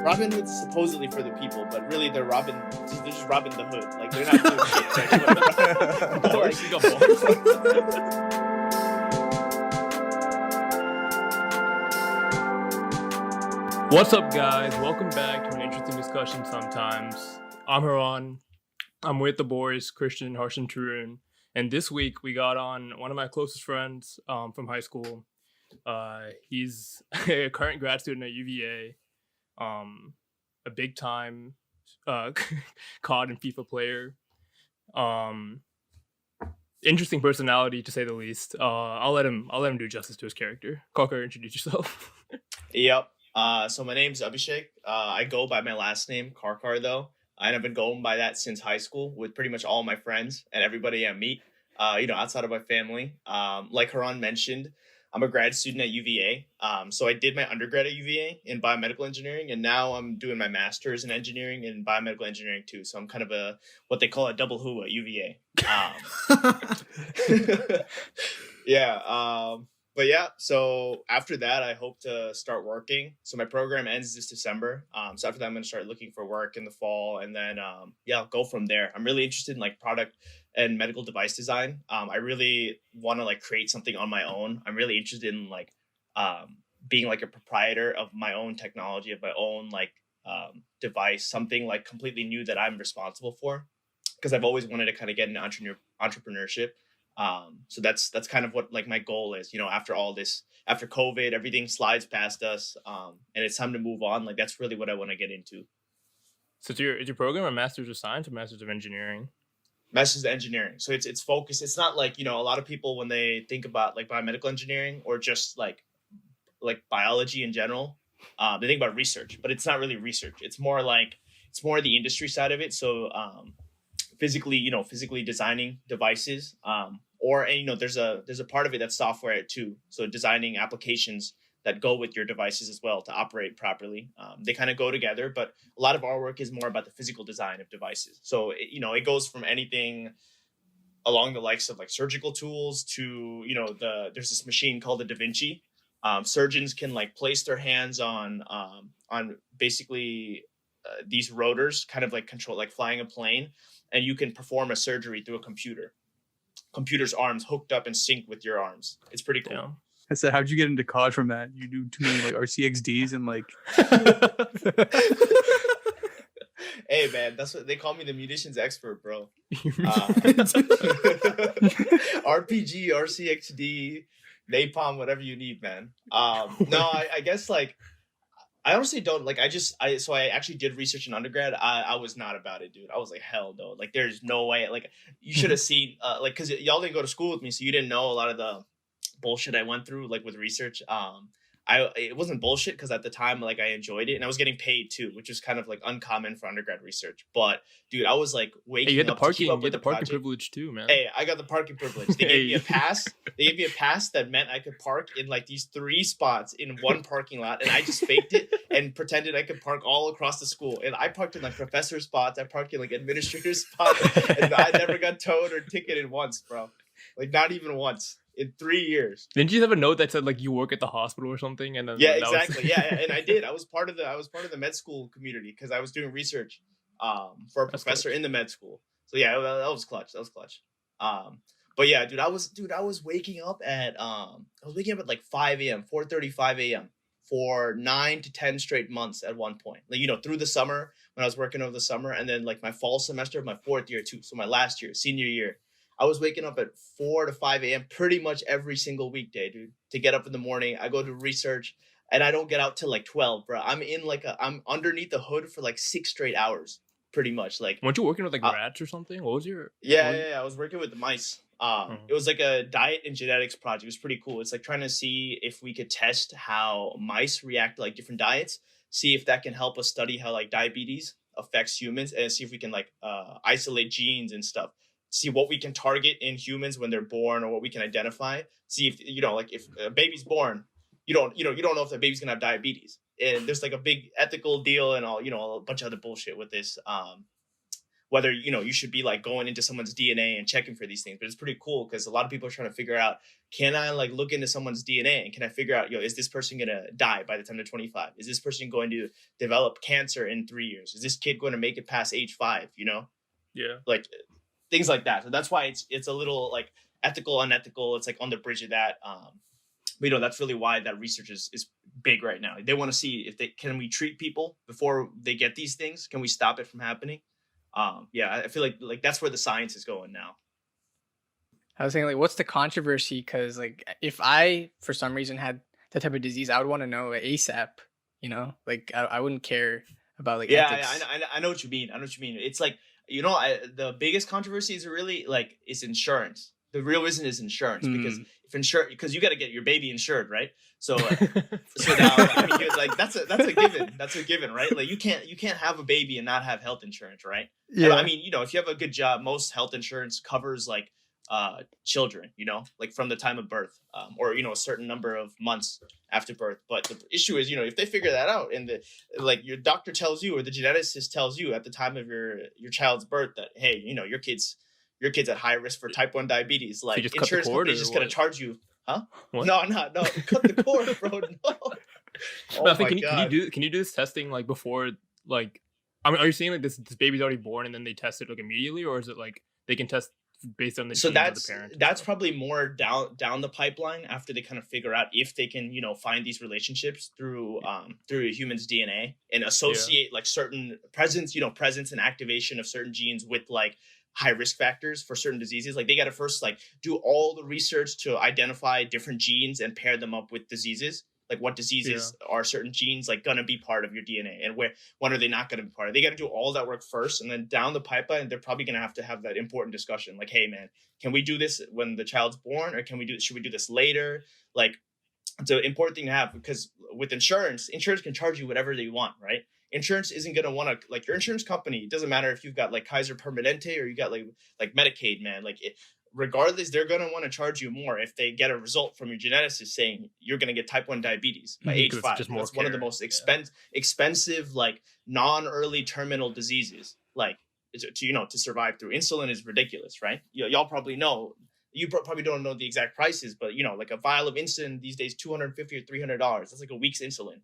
Robin Hood's supposedly for the people, but really they're just robbing the hood. Like they're not doing shit. Like, Bars, you got bars. What's up, guys? Welcome back to an interesting discussion sometimes. I'm Haran. I'm with the boys, Christian, Harsh, and Tarun. And this week we got on one of my closest friends from high school. He's a current grad student at UVA, a big time COD and FIFA player. Interesting personality, to say the least. I'll let him do justice to his character. Karkar, introduce yourself. Yep. So my name's Abhishek. I go by my last name, Karkar, though. And I've been going by that since high school with pretty much all my friends and everybody I meet, outside of my family. Like Haran mentioned, I'm a grad student at UVA. So I did my undergrad at UVA in biomedical engineering, and now I'm doing my master's in engineering and biomedical engineering too. So I'm kind of what they call a double who at UVA. Yeah. But yeah, so after that, I hope to start working. So my program ends this December. So after that, I'm going to start looking for work in the fall. And then, I'll go from there. I'm really interested in like product and medical device design. I really want to like create something on my own. I'm really interested in like being like a proprietor of my own technology, of my own like device, something like completely new that I'm responsible for. Because I've always wanted to kind of get into entrepreneurship. So that's kind of what like my goal is, after all this, after COVID, everything slides past us, and it's time to move on. Like, that's really what I want to get into. So is your program a Master's of Science or Master's of Engineering? Master's of Engineering. So it's focused. It's not like, a lot of people, when they think about like biomedical engineering or just like biology in general, they think about research, but it's not really research. It's more the industry side of it. So, physically designing devices, there's a part of it that's software too. So designing applications that go with your devices as well to operate properly. They kind of go together, but a lot of our work is more about the physical design of devices. So, it goes from anything along the likes of like surgical tools to, there's this machine called the Da Vinci. Surgeons can like place their hands on basically these rotors, kind of like control, like flying a plane. And you can perform a surgery through a computer's arms hooked up and synced with your arms. It's pretty cool. Yeah. I said, how'd you get into COD from that? You do too many like RCXDs and like. Hey man, that's what they call me, the munitions expert, bro. RPG, RCXD, napalm, whatever you need, man. I guess like. I honestly don't like. So I actually did research in undergrad. I was not about it, dude. I was like, hell no. Like, there's no way. Like, you should have seen, because y'all didn't go to school with me, so you didn't know a lot of the bullshit I went through, like with research. It wasn't bullshit because at the time, like, I enjoyed it and I was getting paid too, which is kind of like uncommon for undergrad research. But dude, I was like waking up to keep up with the parking privilege too, man. Hey, I got the parking privilege. They gave me a pass. They gave me a pass that meant I could park in like these 3 spots in one parking lot, and I just faked it and pretended I could park all across the school. And I parked in like professor spots. I parked in like administrator spots, and I never got towed or ticketed once, bro. Like, not even once. In 3 years. Didn't you have a note that said like you work at the hospital or something? And then exactly. Yeah, and I did. I was part of the med school community because I was doing research for a professor in the med school. So yeah, that was clutch. But yeah, dude, I was waking up at like 5 a.m., 4:35 a.m. for 9 to 10 straight months at one point. Like, through the summer when I was working over the summer, and then like my fall semester of my 4th year too. So my last year, senior year. I was waking up at 4 to 5 a.m. pretty much every single weekday, dude, to get up in the morning. I go to research and I don't get out till like 12, bro. I'm underneath the hood for like 6 straight hours, pretty much. Like, weren't you working with like rats or something? What was your? Yeah. I was working with the mice. It was like a diet and genetics project. It was pretty cool. It's like trying to see if we could test how mice react to like different diets, see if that can help us study how like diabetes affects humans, and see if we can like isolate genes and stuff. See what we can target in humans when they're born, or what we can identify. See if if a baby's born, you don't know if the baby's gonna have diabetes. And there's like a big ethical deal and all, a bunch of other bullshit with this. whether, you should be like going into someone's DNA and checking for these things. But it's pretty cool because a lot of people are trying to figure out, can I like look into someone's DNA and can I figure out, is this person going to die by the time they're 25? Is this person going to develop cancer in 3 years? Is this kid going to make it past age 5? Yeah. Like things like that. So that's why it's a little like ethical, unethical. It's like on the bridge of that. But that's really why that research is big right now. They want to see if can we treat people before they get these things? Can we stop it from happening? I feel like that's where the science is going now. I was saying, like, what's the controversy? Because, like, if I, for some reason, had that type of disease, I would want to know ASAP, Like, I wouldn't care about, like, ethics. I know what you mean. It's like, the biggest controversy is really, like, is insurance. The real reason is insurance, because you got to get your baby insured, right? So, so now, like, that's a given. That's a given, right? Like, you can't have a baby and not have health insurance, right? Yeah. And, if you have a good job, most health insurance covers like children, like from the time of birth, or a certain number of months after birth. But the issue is, if they figure that out and your doctor tells you or the geneticist tells you at the time of your child's birth that, hey, your kid's at high risk for type 1 diabetes, like insurance company's just going to charge you. Huh? What? No, cut the cord, bro. No. Oh, I think can you do this testing like before, like, I mean, are you saying like this baby's already born and then they test it like immediately, or is it like they can test based on the genes of the parent? That's probably more down the pipeline after they kind of figure out if they can find these relationships through a human's DNA and associate like certain presence and activation of certain genes with like high risk factors for certain diseases. Like they got to first like do all the research to identify different genes and pair them up with diseases. Like what diseases are certain genes like going to be part of your DNA and when are they not going to be part of it? They got to do all that work first, and then down the pipeline, they're probably going to have that important discussion. Like, hey man, can we do this when the child's born, or should we do this later? Like, it's an important thing to have, because with insurance can charge you whatever they want, right? Insurance isn't going to want to, like, your insurance company, it doesn't matter if you've got like Kaiser Permanente or you got like Medicaid, man, like regardless, they're going to want to charge you more if they get a result from your geneticist saying you're going to get type 1 diabetes by age 5. That's one of the most expensive, like non-early terminal diseases. Like to survive through insulin is ridiculous, right? Y'all probably know. You probably don't know the exact prices, but like a vial of insulin these days, $250 or $300. That's like a week's insulin.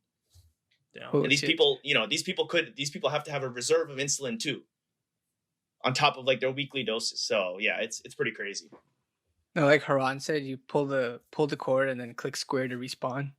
Damn. And these people have to have a reserve of insulin too, on top of like their weekly doses. So yeah, it's pretty crazy. No, like Haran said, you pull the cord and then click square to respawn.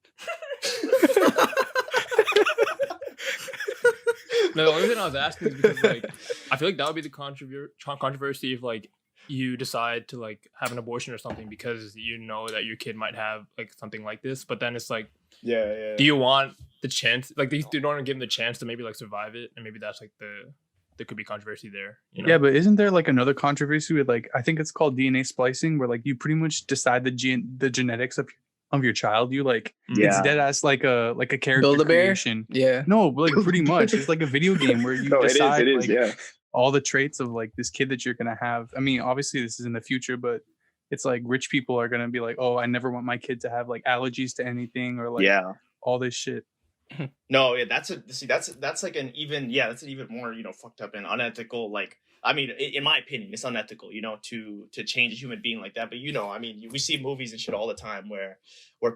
No, the only reason I was asking is because like I feel like that would be the controversy if like you decide to like have an abortion or something because you know that your kid might have like something like this, but then it's like, do you want the chance, like they don't want to give them the chance to maybe like survive it, and maybe that's like there could be controversy there, Yeah, but isn't there like another controversy with like, I think it's called DNA splicing, where like you pretty much decide the genetics of your child. You like it's dead ass like a character Build a bear? creation. Yeah. No, like pretty much it's like a video game where you decide it is, all the traits of like this kid that you're gonna have. I mean, obviously this is in the future, but it's like rich people are gonna be like, oh, I never want my kid to have like allergies to anything or like all this shit. No, yeah, that's like an even more fucked up and unethical. Like, I mean, in my opinion, it's unethical, to change a human being like that. But I mean, we see movies and shit all the time where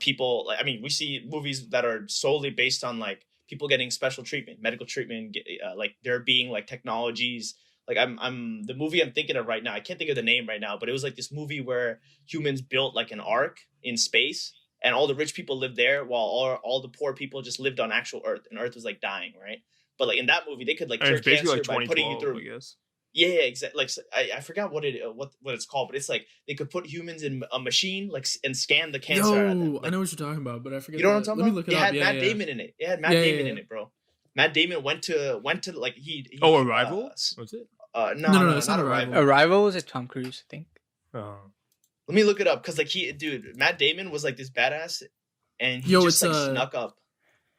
people, like, I mean, we see movies that are solely based on like people getting special treatment, medical treatment, like there being like technologies. Like I'm the movie I'm thinking of right now, I can't think of the name right now, but it was like this movie where humans built like an ark in space. And all the rich people lived there while all the poor people just lived on actual Earth, and Earth was like dying, right? But like in that movie, they could like cure cancer like by putting you through. I guess. Yeah, exactly. Like I forgot what it's called, but it's like they could put humans in a machine like and scan the cancer. Yo, out of them. Like, I know what you're talking about, but I forget. You know what I'm talking about? Let me look it up. It had Matt Damon in it. It had Matt Damon in it, bro. Matt Damon went to like he Arrival? Was it? No, it's not Arrival. Arrival was it Tom Cruise, I think. Oh. Let me look it up, because like Matt Damon was like this badass. And he snuck up.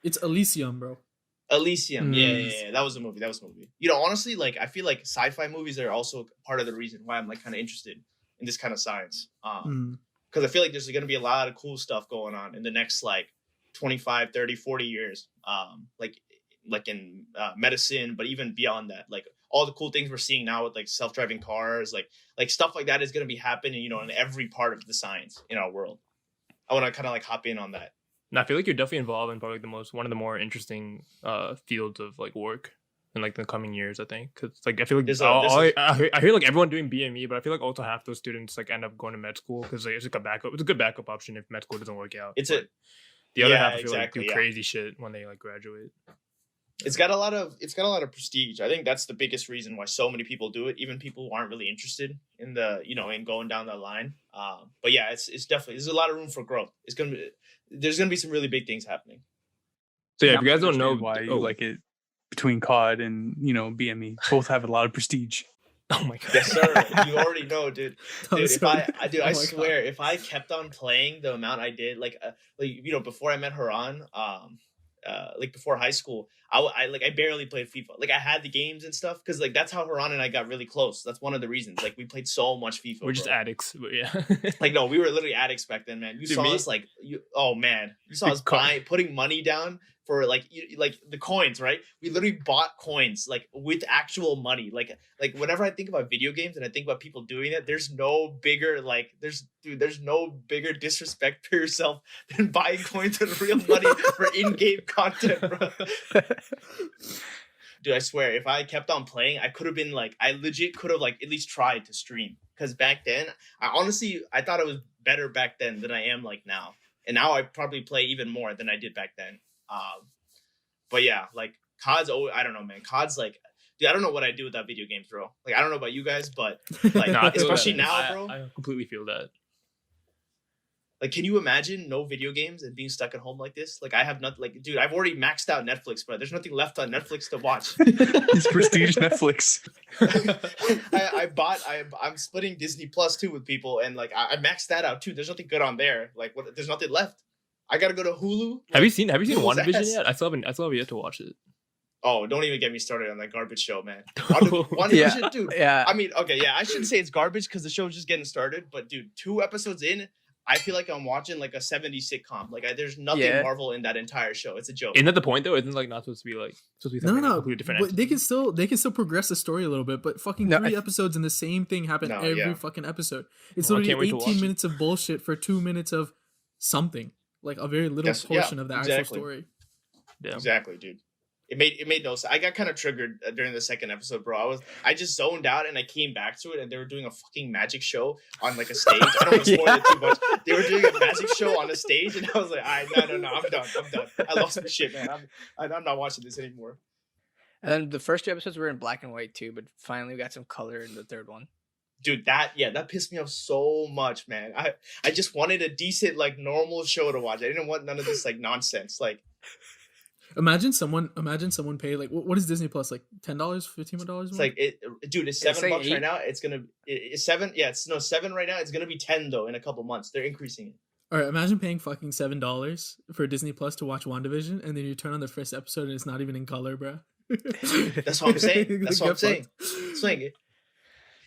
It's Elysium, bro. Elysium, yeah. That was a movie. Honestly, like I feel like sci-fi movies are also part of the reason why I'm like kind of interested in this kind of science. Because I feel like there's going to be a lot of cool stuff going on in the next like 25, 30, 40 years. Like in medicine, but even beyond that, like all the cool things we're seeing now with like self-driving cars, like stuff like that is going to be happening, you know, in every part of the science in our world. I want to kind of like hop in on that. And I feel like you're definitely involved in probably one of the more interesting fields of like work in like the coming years, I think, because like I feel like I hear like everyone doing BME, but I feel like also half those students like end up going to med school because like, it's like a backup. It's a good backup option if med school doesn't work out. The other half I feel like do crazy shit when they like graduate. It's got a lot of prestige. I think that's the biggest reason why so many people do it, even people who aren't really interested in the, you know, in going down that line. But yeah, it's definitely, there's a lot of room for growth. There's gonna be some really big things happening. So yeah, if you guys don't know why you like it between COD and, you know, BME, both have a lot of prestige. Oh my god. Yes, sir. You already know, dude. I swear, if I kept on playing the amount I did, like you know, before I met Haran, like before high school, I barely played FIFA. Like I had the games and stuff because like that's how Haran and I got really close. That's one of the reasons. Like we played so much FIFA. We're just addicts, but yeah. Like no, we were literally addicts back then, man. You saw us like oh man, you saw us putting money down for like the coins, right? We literally bought coins like with actual money. Like whenever I think about video games and I think about people doing it, there's no bigger there's no bigger disrespect for yourself than buying coins with real money for in-game content, bro. Dude, I swear, if I kept on playing, I could have been like, I legit could have like at least tried to stream. Because back then, I thought it was better back then than I am like now. And now I probably play even more than I did back then. But yeah, like COD's always, I don't know, man. COD's like, dude, I don't know what I do without video games, bro. Like, I don't know about you guys, but like, especially now, bro. I completely feel that. Like, can you imagine no video games and being stuck at home like this? Like, I have nothing. Like, dude, I've already maxed out Netflix, but there's nothing left on Netflix to watch. It's prestige Netflix. I'm splitting Disney Plus too with people, and like I maxed that out too. There's nothing good on there. Like, there's nothing left. I gotta go to Hulu. Have you seen WandaVision yet? I still have yet to watch it. Oh, don't even get me started on that garbage show, man. WandaVision, dude. Yeah. I mean, okay, yeah, I shouldn't say it's garbage because the show's just getting started, but dude, 2 episodes in, I feel like I'm watching like a 70s sitcom. Like there's nothing Marvel in that entire show. It's a joke. Isn't that the point though? Isn't it like not supposed to be something completely different? But they can still progress the story a little bit. But fucking 3 episodes and the same thing happen every fucking episode. It's literally 18 minutes of bullshit for 2 minutes of something. Like a very little portion of the actual story. Yeah. Exactly, dude. It made no sense. I got kind of triggered during the second episode, bro. I just zoned out and I came back to it, and they were doing a fucking magic show on like a stage. I don't want to spoil it too much. They were doing a magic show on a stage, and I was like, no, I'm done. I lost my shit, man. I'm not watching this anymore. And then the first 2 episodes were in black and white too, but finally we got some color in the third one. Dude, that pissed me off so much, man. I just wanted a decent, like, normal show to watch. I didn't want none of this like nonsense. Like, imagine someone pay like what is Disney Plus, like $10, $15? It's like dude, it's $7 like right now. It's $7. Yeah, it's $7 right now. It's gonna be $10 though in a couple months. They're increasing it. All right, imagine paying fucking $7 for Disney Plus to watch WandaVision, and then you turn on the first episode and it's not even in color, bro. That's what I'm saying. That's what I'm saying. Swing it.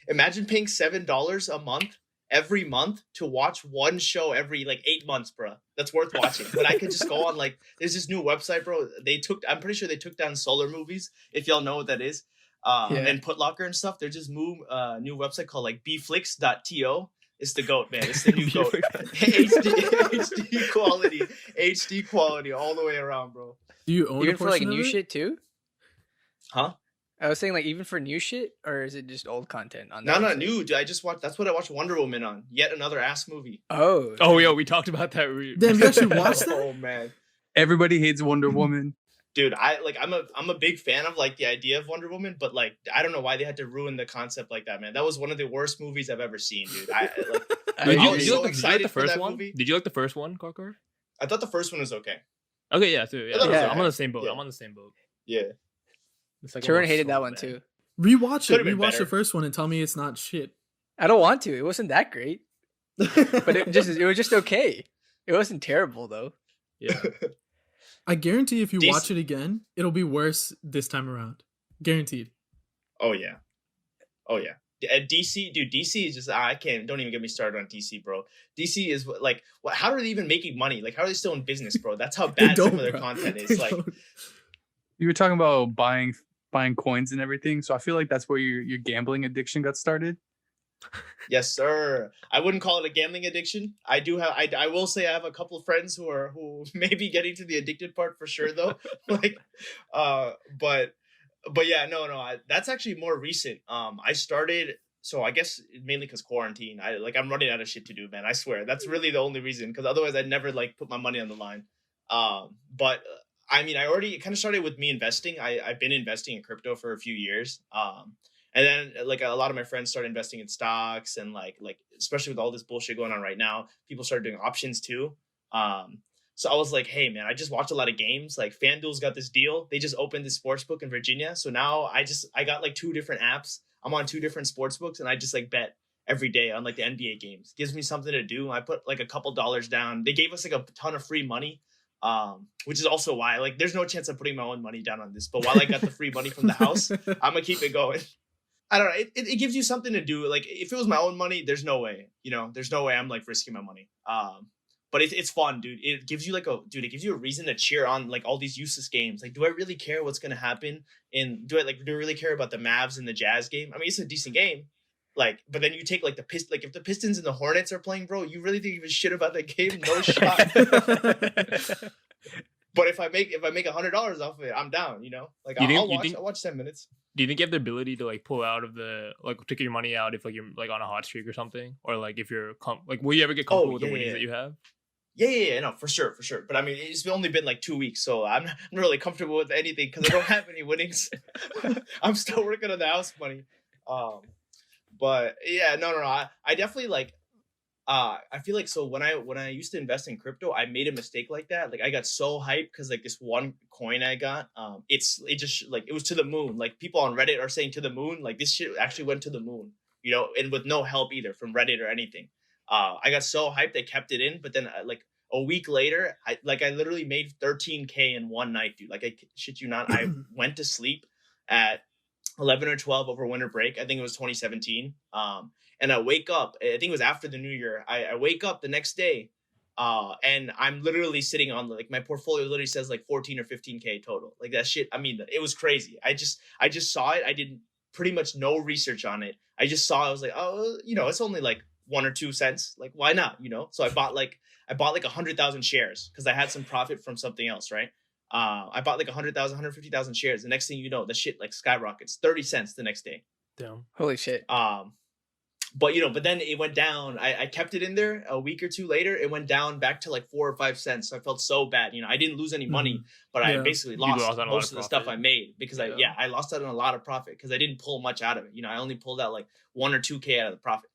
Imagine paying $7 a month every month to watch one show every like 8 months, bro. That's worth watching. But I could just go on like there's this new website, bro. I'm pretty sure they took down Solar Movies, if y'all know what that is. And Putlocker and stuff. There's this new website called like bflix.to. It's the GOAT, man. It's the new GOAT. HD quality all the way around, bro. Do you own even a for like portion new of it? shit too? Huh? I was saying like even for new shit, or is it just old content on? No, new. Dude, I just watched. That's what I watched Wonder Woman on. Yet another ass movie. Oh, yo, we talked about that. Damn, you actually watched that? Oh man, everybody hates Wonder Woman. Dude, I'm a big fan of like the idea of Wonder Woman, but like I don't know why they had to ruin the concept like that, man. That was one of the worst movies I've ever seen, dude. I was so excited for that movie. Did you like the first one, Carcar? I thought the first one was okay. Okay, yeah, too. Yeah. I'm on the same boat. Yeah. I'm on the same boat. Yeah. Turin hated that one too. Rewatch it. Rewatch the first one and tell me it's not shit. I don't want to. It wasn't that great, but it was just okay. It wasn't terrible though. Yeah. I guarantee if you watch it again, it'll be worse this time around. Guaranteed. Oh yeah. DC, dude. DC is just don't even get me started on DC, bro. DC is like, how are they even making money? Like, how are they still in business, bro? That's how bad some of their content is. Like, you were talking about buying buying coins and everything. So I feel like that's where your gambling addiction got started. Yes, sir. I wouldn't call it a gambling addiction. I do have. I will say I have a couple of friends who may be getting to the addicted part for sure, though. Like, but yeah, no. That's actually more recent. I started. So I guess mainly because quarantine. I'm running out of shit to do, man. I swear that's really the only reason. Because otherwise, I'd never like put my money on the line. But I mean, I already kind of started with me investing. I've been investing in crypto for a few years. And then like a lot of my friends started investing in stocks and like especially with all this bullshit going on right now, people started doing options too. So I was like, hey man, I just watched a lot of games. Like FanDuel's got this deal. They just opened this sports book in Virginia. So now I got like 2 different apps. I'm on 2 different sports books and I just like bet every day on like the NBA games. Gives me something to do. I put like a couple dollars down. They gave us like a ton of free money. Which is also why like there's no chance of putting my own money down on this. But while I got the free money from the house, I'm gonna keep it going. I don't know. It gives you something to do. Like if it was my own money, there's no way, there's no way I'm like risking my money. But it's fun, dude. It gives you it gives you a reason to cheer on like all these useless games. Like, do I really care what's going to happen? Do I really care about the Mavs and the Jazz game? I mean, it's a decent game. Like, but then you take like if the Pistons and the Hornets are playing, bro, you really think you give a shit about that game? No shot. But if I make $100 off of it, I'm down. Like I'll watch 10 minutes. Do you think you have the ability to like pull out of the take your money out if like you're like on a hot streak or something, or like if you're will you ever get comfortable with the winnings that you have? Yeah, no, for sure. But I mean, it's only been like 2 weeks, so I'm not really comfortable with anything because I don't have any winnings. I'm still working on the house money. But yeah, no. I definitely like. I feel like so when I used to invest in crypto, I made a mistake like that. Like I got so hyped because like this one coin I got, it was to the moon. Like people on Reddit are saying to the moon. Like this shit actually went to the moon, and with no help either from Reddit or anything. I got so hyped they kept it in, but then like a week later, I literally made 13K in one night, dude. Like I shit you not, I went to sleep at 11 or 12 over winter break. I think it was 2017. And I wake up, I think it was after the new year. I wake up the next day and I'm literally sitting on like my portfolio literally says like 14 or 15K total. Like that shit. I mean, it was crazy. I just saw it. I did pretty much no research on it. I just saw, I was like, oh, it's only like 1 or 2 cents. Like, why not? So I bought like 100,000 shares because I had some profit from something else. Right. I bought like 100,000, 150,000 shares. The next thing you know, the shit like skyrockets 30 cents the next day. Damn. Holy shit. But then it went down. I kept it in there. A week or 2 later, it went down back to like 4 or 5 cents. So I felt so bad. I didn't lose any money, but I basically lost most of the stuff I made because I lost out on a lot of profit because I didn't pull much out of it. I only pulled out like 1 or 2K out of the profit.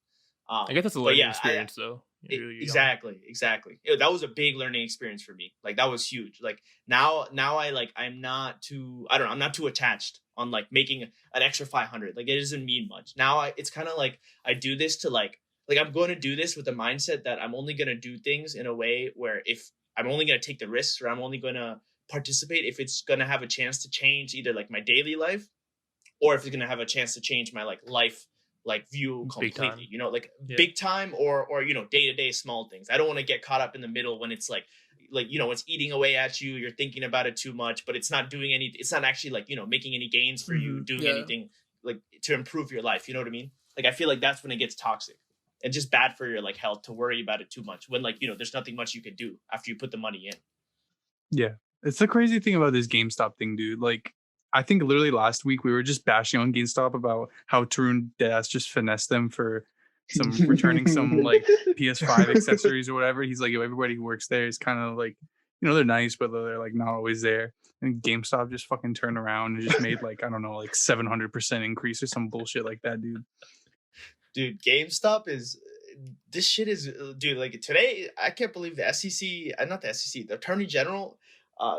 I guess that's a learning experience though. Exactly. That was a big learning experience for me. Like that was huge. Like now I'm not too attached on like making an extra 500. Like it doesn't mean much. Now it's kind of like I do this to like I'm going to do this with the mindset that I'm only going to do things in a way where if I'm only going to take the risks or I'm only going to participate if it's going to have a chance to change either like my daily life or if it's going to have a chance to change my like life like view completely, big time or day-to-day small things. I don't want to get caught up in the middle when it's like it's eating away at you. You're thinking about it too much, but it's not doing any, it's not actually like, making any gains for you, doing anything like to improve your life. You know what I mean? Like, I feel like that's when it gets toxic and just bad for your like health to worry about it too much when like, there's nothing much you could do after you put the money in. Yeah. It's the crazy thing about this GameStop thing, dude. Like, I think literally last week we were just bashing on GameStop about how Tarun Deadass just finessed them for some returning some like PS5 accessories or whatever. He's like, everybody who works there is kind of like, they're nice, but they're like not always there. And GameStop just fucking turned around and just made like, I don't know, like 700% increase or some bullshit like that, dude. Dude, GameStop is, this shit is, dude, like today, I can't believe the the Attorney General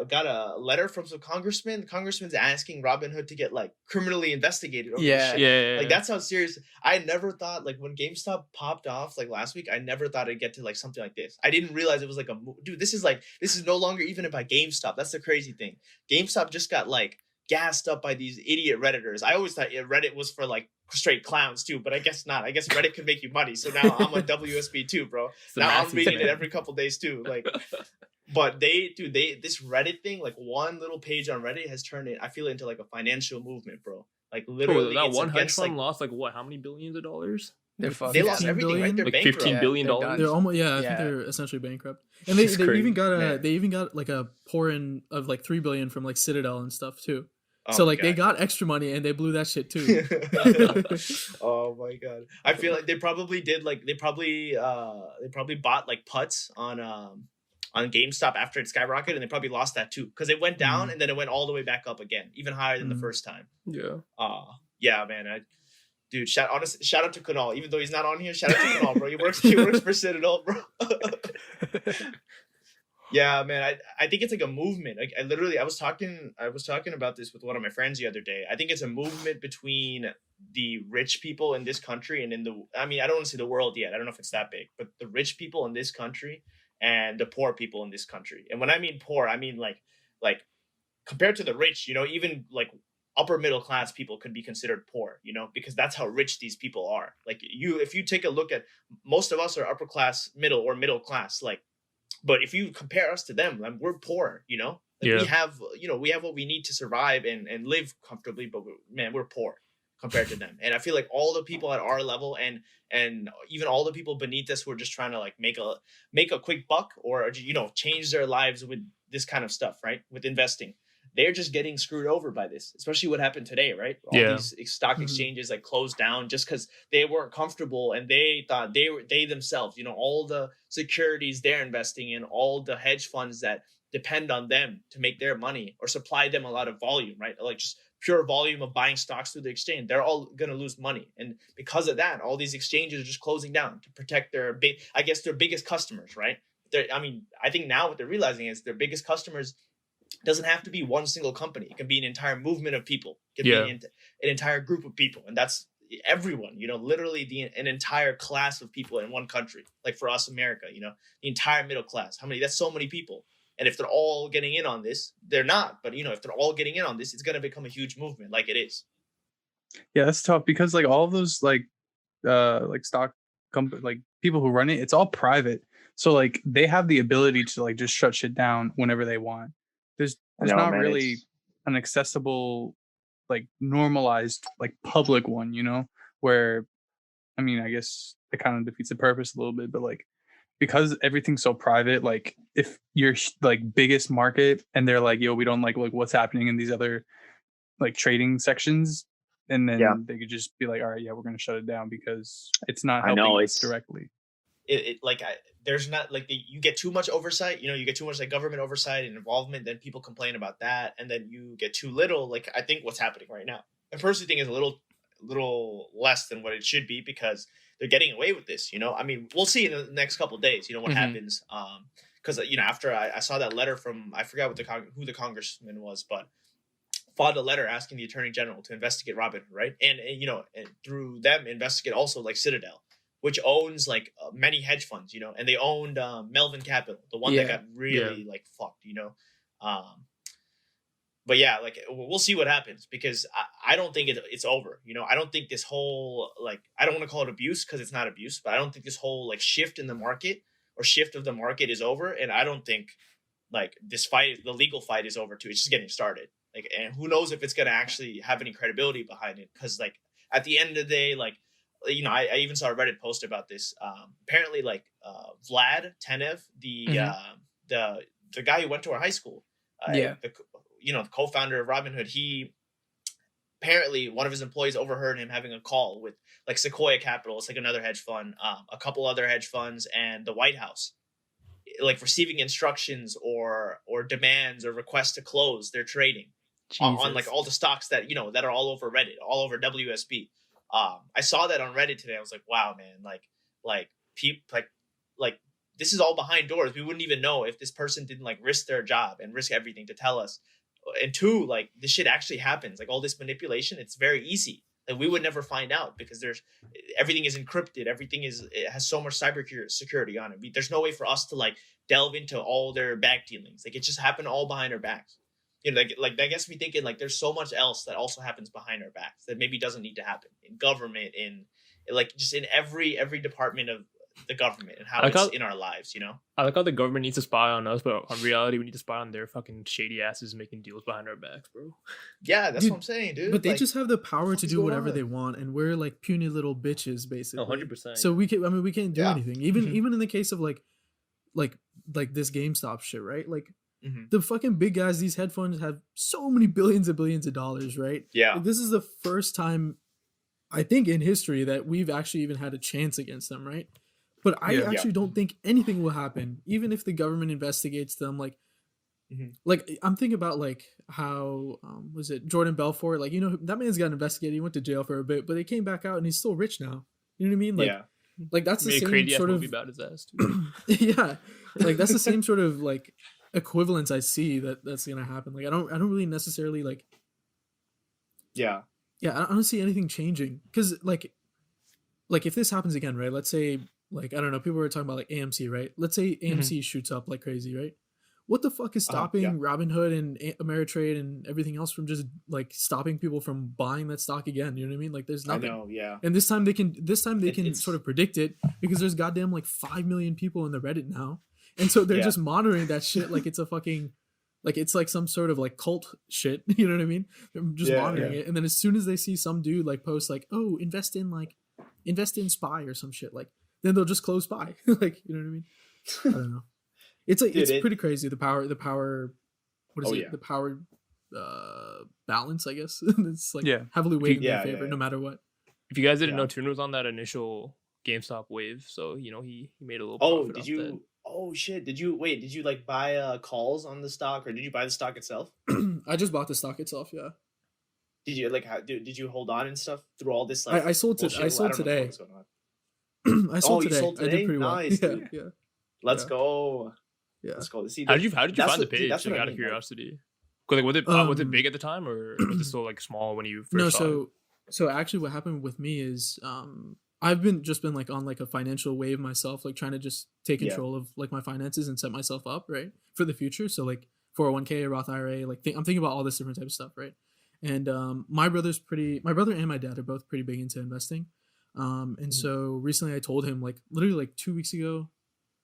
got a letter from some congressman. The congressman's asking Robinhood to get like criminally investigated over this shit. Yeah. Like that's how serious. I never thought like when GameStop popped off like last week, I never thought it'd get to like something like this. I didn't realize it was like dude, this is no longer even about GameStop. That's the crazy thing. GameStop just got like gassed up by these idiot Redditors. I always thought Reddit was for like straight clowns too, but I guess not. I guess Reddit could make you money. So now I'm on WSB too, bro. Now I'm reading it every couple days too. Like But this Reddit thing, like one little page on Reddit has turned it, I feel, into like a financial movement, bro. Like literally, that one hedge fund lost like what? How many billions of dollars? They lost everything, right? They're like bankrupt. $15 billion. They're almost I think they're essentially bankrupt. And they even got like a pour in of like $3 billion from like Citadel and stuff too. Oh, so like they got extra money and they blew that shit too. Oh my god! I feel like they probably bought like puts on GameStop after it skyrocketed, and they probably lost that too because it went down and then it went all the way back up again, even higher than the first time. Yeah. Yeah, man. Dude, shout out to Kunal. Even though he's not on here, shout out to Kunal, bro. He works for Citadel, bro. Yeah, man. I think it's like a movement. Like I was talking about this with one of my friends the other day. I think it's a movement between the rich people in this country and I don't want to say the world yet. I don't know if it's that big, but the rich people in this country and the poor people in this country. And when I mean poor, I mean like compared to the rich, even like upper middle class people could be considered poor, because that's how rich these people are. Like if you take a look at, most of us are upper class, middle or middle class, like, but if you compare us to them, like, we're poor, we have what we need to survive and live comfortably, but we're poor compared to them. And I feel like all the people at our level and even all the people beneath us who are just trying to like make a quick buck or, change their lives with this kind of stuff, right? With investing. They're just getting screwed over by this, especially what happened today, right? All these stock exchanges like closed down just because they weren't comfortable and they thought they themselves, all the securities they're investing in, all the hedge funds that depend on them to make their money or supply them a lot of volume, right? Like just pure volume of buying stocks through the exchange. They're all going to lose money. And because of that, all these exchanges are just closing down to protect their biggest customers, right? I think now what they're realizing is their biggest customers doesn't have to be one single company. It can be an entire movement of people. It can be an entire group of people. And that's everyone, literally an entire class of people in one country. Like for us, America, the entire middle class. That's so many people. And if they're all getting in on this, they're not. But, if they're all getting in on this, it's going to become a huge movement like it is. Yeah, that's tough because like all of those like stock company, like people who run it, it's all private. So like they have the ability to like just shut shit down whenever they want. There's not really an accessible, like normalized, like public one, where, I guess it kind of defeats the purpose a little bit, but like, because everything's so private, like if you're like biggest market and they're like, yo, we don't like what's happening in these other like trading sections. And then they could just be like, all right, yeah, we're going to shut it down because it's not helping us directly. There's not like you get too much oversight, you get too much like government oversight and involvement, then people complain about that. And then you get too little. Like I think what's happening right now, I personally think is a little less than what it should be because they're getting away with this, we'll see in the next couple of days, what happens. Cause after I saw that letter from, I forgot who the congressman was, but filed a letter asking the attorney general to investigate Robbin, right? And through them investigate also like Citadel, which owns like many hedge funds, and they owned Melvin Capital, the one that got really like fucked, But yeah, like we'll see what happens because I don't think it's over. I don't think this whole like, I don't want to call it abuse because it's not abuse, but I don't think this whole like shift in the market or shift of the market is over. And I don't think like this fight, the legal fight is over too. It's just getting started. Like, and who knows if it's going to actually have any credibility behind it. Cause like at the end of the day, like, I even saw a Reddit post about this. Apparently like Vlad Tenev, the guy who went to our high school, the co-founder of Robinhood, he apparently one of his employees overheard him having a call with like Sequoia Capital, it's like another hedge fund, a couple other hedge funds, and the White House, like receiving instructions or demands or requests to close their trading on like all the stocks that that are all over Reddit, all over WSB. I saw that on Reddit today. I was like, wow, man, like this is all behind doors. We wouldn't even know if this person didn't like risk their job and risk everything to tell us. And two, like this shit actually happens. Like all this manipulation, it's very easy. Like we would never find out because everything is encrypted. It has so much cyber security on it. There's no way for us to like delve into all their back dealings. Like it just happened all behind our backs. Like that gets me thinking like there's so much else that also happens behind our backs that maybe doesn't need to happen in government, in like just in every department of the government and how it's in our lives, you know? I like how the government needs to spy on us, but in reality, we need to spy on their fucking shady asses making deals behind our backs, bro. Yeah, that's what I'm saying, dude. But they just have the power to do whatever they want, and we're like puny little bitches, basically. 100%. So we can't do anything. Even in the case of like this GameStop shit, right? Like the fucking big guys, these hedge funds have so many billions and billions of dollars, right? Yeah. Like, this is the first time, I think, in history that we've actually even had a chance against them, right? But I actually don't think anything will happen, even if the government investigates them. Like, like I'm thinking about like how was it Jordan Belfort? Like, you know, that man's got investigated. He went to jail for a bit, but he came back out and he's still rich now. You know what I mean? Like, like that's the same sort of about his ass. Yeah, like that's the same sort of like equivalence I see that's gonna happen. Like I don't really necessarily like. Yeah. Yeah, I don't see anything changing because like if this happens again, right? Let's say like I don't know, people were talking about like AMC, right? Let's say AMC shoots up like crazy, right? What the fuck is stopping Robinhood and Ameritrade and everything else from just like stopping people from buying that stock again? You know what I mean? Like there's nothing. I know, yeah. And this time they can sort of predict it because there's goddamn like 5 million people in the Reddit now, and so they're just monitoring that shit like it's a fucking. Like it's like some sort of like cult shit, you know what I mean? They're just monitoring it, and then as soon as they see some dude like post like, "Oh, invest in SPY or some shit," like then they'll just close SPY, like you know what I mean? I don't know. It's like it's pretty crazy the power. What is it? The power balance, I guess. It's like heavily weighted in their favor, no matter what. If you guys didn't know, Tune was on that initial GameStop wave, so you know he made a little. Profit did you? That. Oh shit! Did you like buy calls on the stock, or did you buy the stock itself? I just bought the stock itself. Yeah. Did you like? Did you hold on and stuff through all this? Like, I sold today. I sold today. I sold today. I did pretty well. Nice, yeah. Let's go. Yeah. Let's go. See, how did you find the page? Like, out of curiosity. Like, was it big at the time, or was it still like small when you first saw it? So actually, what happened with me is I've been like on like a financial wave myself, like trying to just take control of like my finances and set myself up right for the future. So like 401k, a Roth IRA, like I'm thinking about all this different type of stuff, right? And my brother and my dad are both pretty big into investing. And so recently I told him like literally like 2 weeks ago,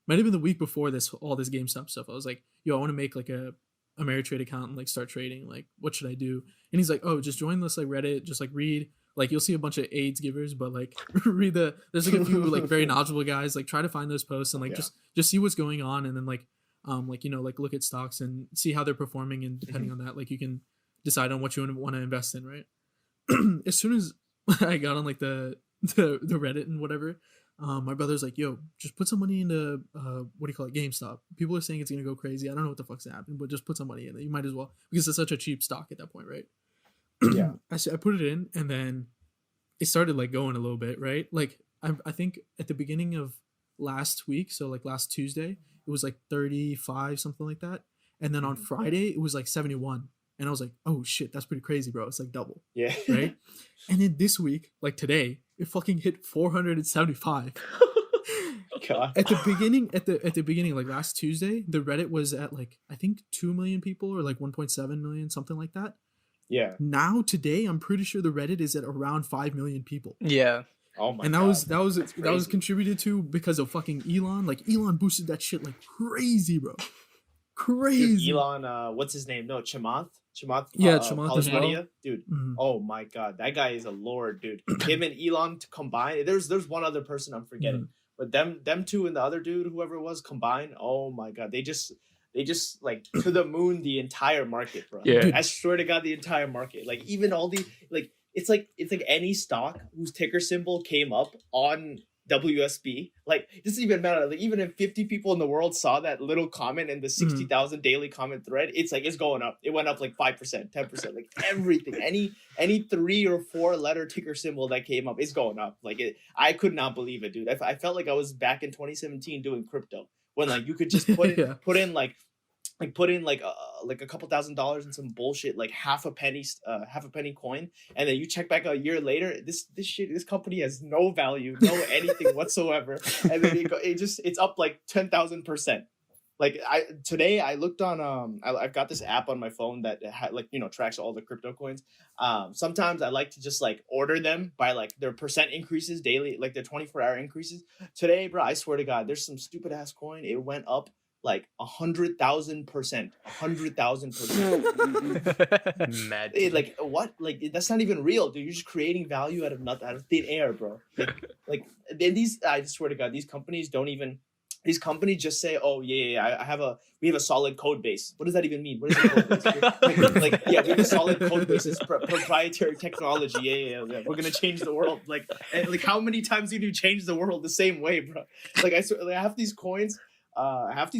might have been the week before all this GameStop stuff. I was like, yo, I want to make like a Ameritrade account and like start trading. Like, what should I do? And he's like, oh, just join this like Reddit, just like read. Like you'll see a bunch of AIDS givers, but like read there's like a few like very knowledgeable guys. Like try to find those posts and like just see what's going on, and then like you know like look at stocks and see how they're performing, and depending on that, like you can decide on what you want to invest in, right? As soon as I got on like the Reddit and whatever, my brother's like, yo, just put some money into what do you call it, GameStop. People are saying it's gonna go crazy. I don't know what the fuck's happening, but just put some money in it. You might as well, because it's such a cheap stock at that point, right? Yeah. I put it in, and then it started like going a little bit, right? Like I think at the beginning of last week, so like last Tuesday, it was like 35, something like that. And then on Friday, it was like 71. And I was like, oh shit, that's pretty crazy, bro. It's like double. Yeah. Right? And then this week, like today, it fucking hit 475. God. At the beginning, like last Tuesday, the Reddit was at like, I think 2 million people or like 1.7 million, something like that. Yeah. Now today, I'm pretty sure the Reddit is at around 5 million people. Yeah. Oh my God. And that was contributed to because of fucking Elon. Like Elon boosted that shit like crazy, bro. Crazy. Dude, Elon, what's his name? No, Chamath. Yeah, Chamath as well. Dude. Mm-hmm. Oh my God, that guy is a lord, dude. Him and Elon to combine. There's one other person I'm forgetting, but them two and the other dude, whoever it was, combined. Oh my God, they just like to the moon the entire market, bro. Yeah. I swear to God, the entire market. Like even all the like it's like any stock whose ticker symbol came up on WSB. Like it doesn't even matter. Like even if 50 people in the world saw that little comment in the 60,000 daily comment thread, it's like it's going up. It went up like 5%, 10%, like everything. Any 3 or 4 letter ticker symbol that came up, it's going up. Like I could not believe it, dude. I felt like I was back in 2017 doing crypto. When like you could just put in a couple $1,000s in some bullshit like half a penny coin, and then you check back a year later, this company has no value, no anything whatsoever, and then it's up like 10,000%. Like today I looked on I've got this app on my phone that like tracks all the crypto coins. Sometimes I like to just like order them by like their percent increases daily, like their 24-hour increases. Today, bro, I swear to God, there's some stupid ass coin. It went up like 100,000%, 100,000%. Mad. Like what? Like that's not even real, dude. You're just creating value out of nothing, out of thin air, bro. Like these. I swear to God, these companies don't even. These companies just say, "Oh yeah, we have a solid code base." What does that even mean? What is a code base? Like we have a solid code base. It's proprietary technology. Yeah. We're gonna change the world. Like how many times do you change the world the same way, bro? Like I swear, like, half these coins have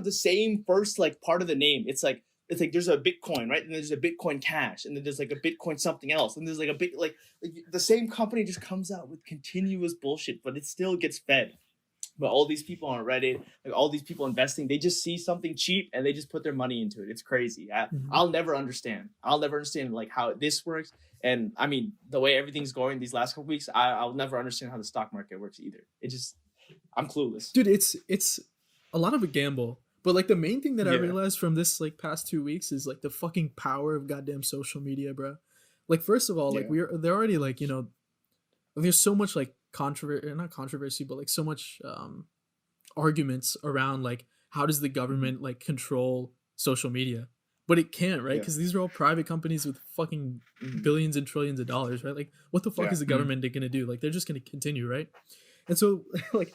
the same first like part of the name. It's like there's a Bitcoin, right? And there's a Bitcoin Cash, and then there's like a Bitcoin something else, and there's like a big like the same company just comes out with continuous bullshit, but it still gets fed. But all these people on Reddit, like all these people investing, they just see something cheap and they just put their money into it. It's crazy. I'll never understand. like how this works. And I mean, the way everything's going these last couple weeks, I'll never understand how the stock market works either. I'm clueless. Dude, it's a lot of a gamble. But like the main thing that I realized from this like past 2 weeks is like the fucking power of goddamn social media, bro. Like first of all, like they're already like, there's so much like not controversy, but like so much arguments around like how does the government like control social media, but it can't, right? Because these are all private companies with fucking billions and trillions of dollars, right? Like what the fuck is the government gonna do? Like they're just gonna continue, right? And so like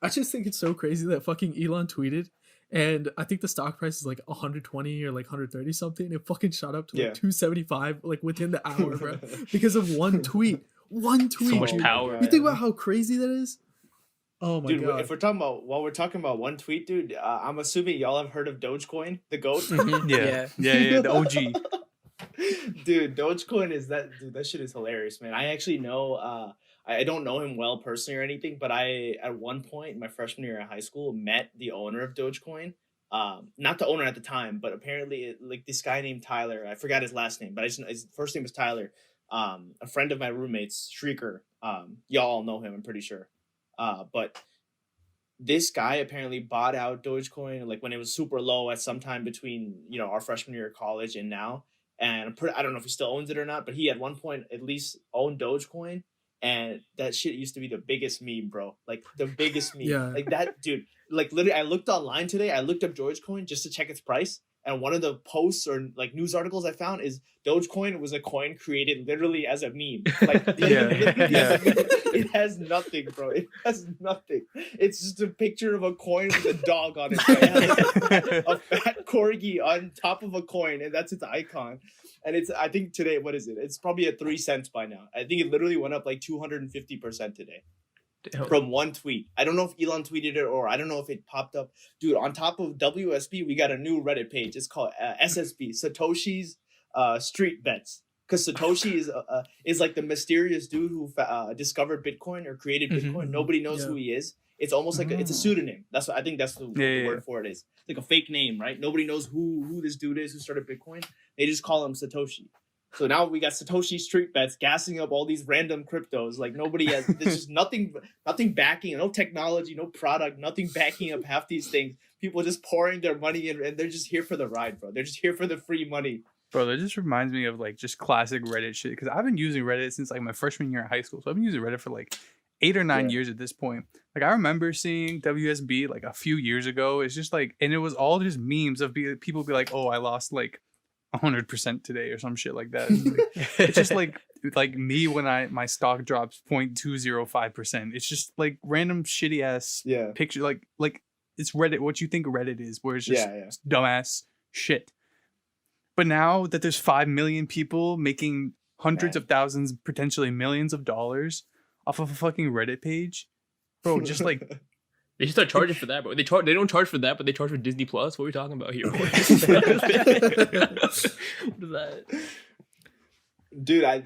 I just think it's so crazy that fucking Elon tweeted, and I think the stock price is like 120 or like 130 something. It fucking shot up to like 275 like within the hour, bro, because of one tweet. One tweet. So much power. You think about how crazy that is? Oh my god. If we're talking about one tweet, dude, I'm assuming y'all have heard of Dogecoin, the GOAT. Yeah, the OG. Dude, Dogecoin that shit is hilarious, man. I actually know I don't know him well personally or anything, but I at one point in my freshman year of high school met the owner of Dogecoin. Not the owner at the time, but apparently like this guy named Tyler. I forgot his last name, but his first name was Tyler. A friend of my roommate's, Shrieker. Y'all all know him, I'm pretty sure. But this guy apparently bought out Dogecoin like when it was super low at some time between our freshman year of college and now. And I don't know if he still owns it or not, but he at one point at least owned Dogecoin, and that shit used to be the biggest meme, bro. Like the biggest meme. Yeah. Like that, dude. Like literally, I looked online today. I looked up Dogecoin just to check its price. And one of the posts or like news articles I found is Dogecoin was a coin created literally as a meme. Like it has nothing, bro. It has nothing. It's just a picture of a coin with a dog on it. Right? A fat corgi on top of a coin, and that's its icon. And I think today, what is it? It's probably at 3 cents by now. I think it literally went up like 250% today. From one tweet. I don't know if Elon tweeted it or I don't know if it popped up. Dude, on top of WSB, we got a new Reddit page. It's called SSB, Satoshi's Street Bets. Because Satoshi is like the mysterious dude who discovered Bitcoin or created Bitcoin. Nobody knows who he is. It's almost like it's a pseudonym. That's what I think that's the word for it is. It's like a fake name, right? Nobody knows who this dude is who started Bitcoin. They just call him Satoshi. So now we got Satoshi Street Bets gassing up all these random cryptos. Like nobody has, there's just nothing backing, no technology, no product, nothing backing up half these things. People just pouring their money in, and they're just here for the ride, bro. They're just here for the free money. Bro, that just reminds me of like just classic Reddit shit. Because I've been using Reddit since like my freshman year in high school. So I've been using Reddit for like 8 or 9 years at this point. Like I remember seeing WSB like a few years ago. It's just like, and it was all just memes of people be like, oh, I lost like 100% today or some shit like that. It's just like me when my stock drops 0.205%. It's just like random shitty ass picture. Like it's Reddit, what you think Reddit is, where it's just dumbass shit. But now that there's 5 million people making hundreds of thousands, potentially millions of dollars off of a fucking Reddit page, bro, just like they should start charging for that, bro. They don't charge for that, but they charge for Disney Plus. What are we talking about here? What is that? Dude, I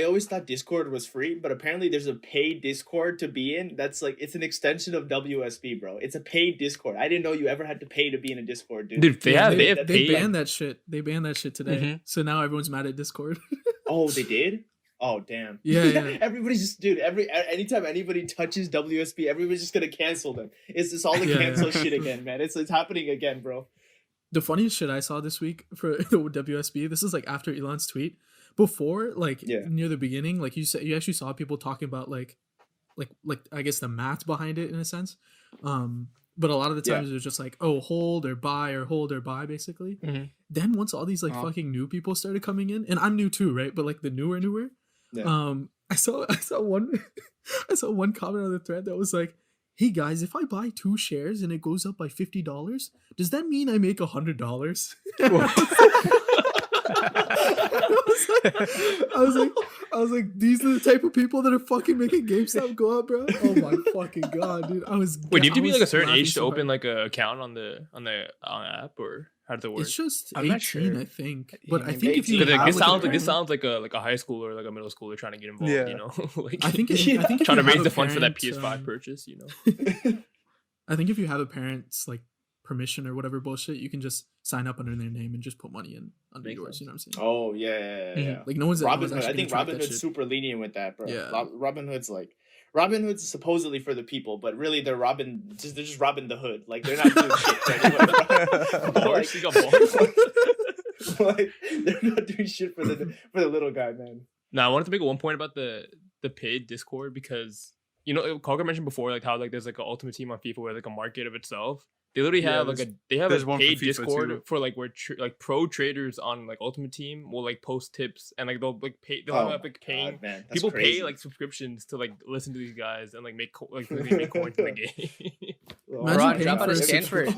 always thought Discord was free, but apparently there's a paid Discord to be in. That's like, it's an extension of WSB, bro. It's a paid Discord. I didn't know you ever had to pay to be in a Discord, dude. Dude, they banned that shit. They banned that shit today. So now everyone's mad at Discord. Oh, they did? Oh damn. Yeah. Everybody's just, dude. Anytime anybody touches WSB, everybody's just gonna cancel them. It's just all the cancel shit again, man. It's happening again, bro. The funniest shit I saw this week for the WSB. This is like after Elon's tweet. Before, like near the beginning, like you said, you actually saw people talking about like I guess the math behind it in a sense. But a lot of the times it was just like, oh, hold or buy, basically. Mm-hmm. Then once all these like fucking new people started coming in, and I'm new too, right? But like the newer. Yeah. I saw one comment on the thread that was like, hey guys, if I buy 2 shares and it goes up by $50, does that mean I make $100? I was like, these are the type of people that are fucking making GameStop go up, bro. Oh my fucking god, dude! Wait, do you have to be like a certain age to open like an account on the app, or how does it work? It's just 18, I think. But I think if you this sounds like a high schooler or like a middle schooler trying to get involved. You know, like I think trying to raise the funds for that PS5 purchase. You know, I think if you have a parent's like permission or whatever bullshit, you can just sign up under their name and just put money in under yours. You know what I'm saying? Oh yeah. Like no one's Robinhood. I think Robinhood's super lenient with that, bro. Yeah. Robinhood's supposedly for the people, but really they're just robbing the hood. Like they're not doing shit for anyone. Like they're not doing shit for the little guy, man. Now I wanted to make one point about the paid Discord, because you know Kalka mentioned before like how like there's like an ultimate team on FIFA where like a market of itself. They literally have a paid Discord too, for like where pro traders on like Ultimate Team will like post tips, and like they'll like pay. They'll have like paying people pay like subscriptions to like listen to these guys and like make coins in the game. Haran, drop out a Stanford.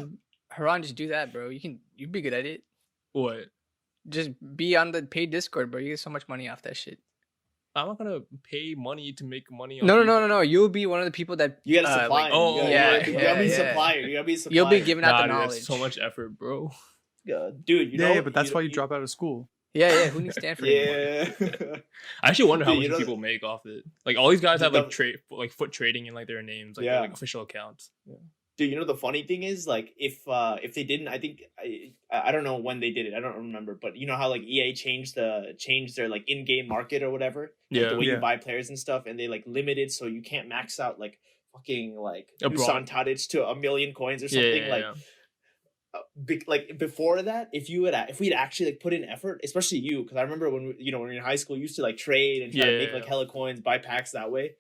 Haran, just do that, bro. You'd be good at it. What? Just be on the paid Discord, bro. You get so much money off that shit. I'm not gonna pay money to make money. No. You'll be one of the people that you gotta supply. You gotta be supplier. You gotta be supplier. You'll be giving out the knowledge. That's so much effort, bro. Dude, but that's why you drop out of school. Yeah. Who needs Stanford? I actually wonder how much people make off it. Like all these guys have like foot trading in like their names, like their like official accounts. Yeah. Dude, you know the funny thing is, like, if they didn't, I think I don't know when they did it. I don't remember, but you know how like EA changed their like in-game market or whatever, like, the way you buy players and stuff, and they like limited so you can't max out like fucking like Dusan Tadic to 1 million coins or something like before that. If we'd actually like put in effort, especially you, because I remember when when you're in high school, you used to like trade and try to make like hella coins, buy packs that way.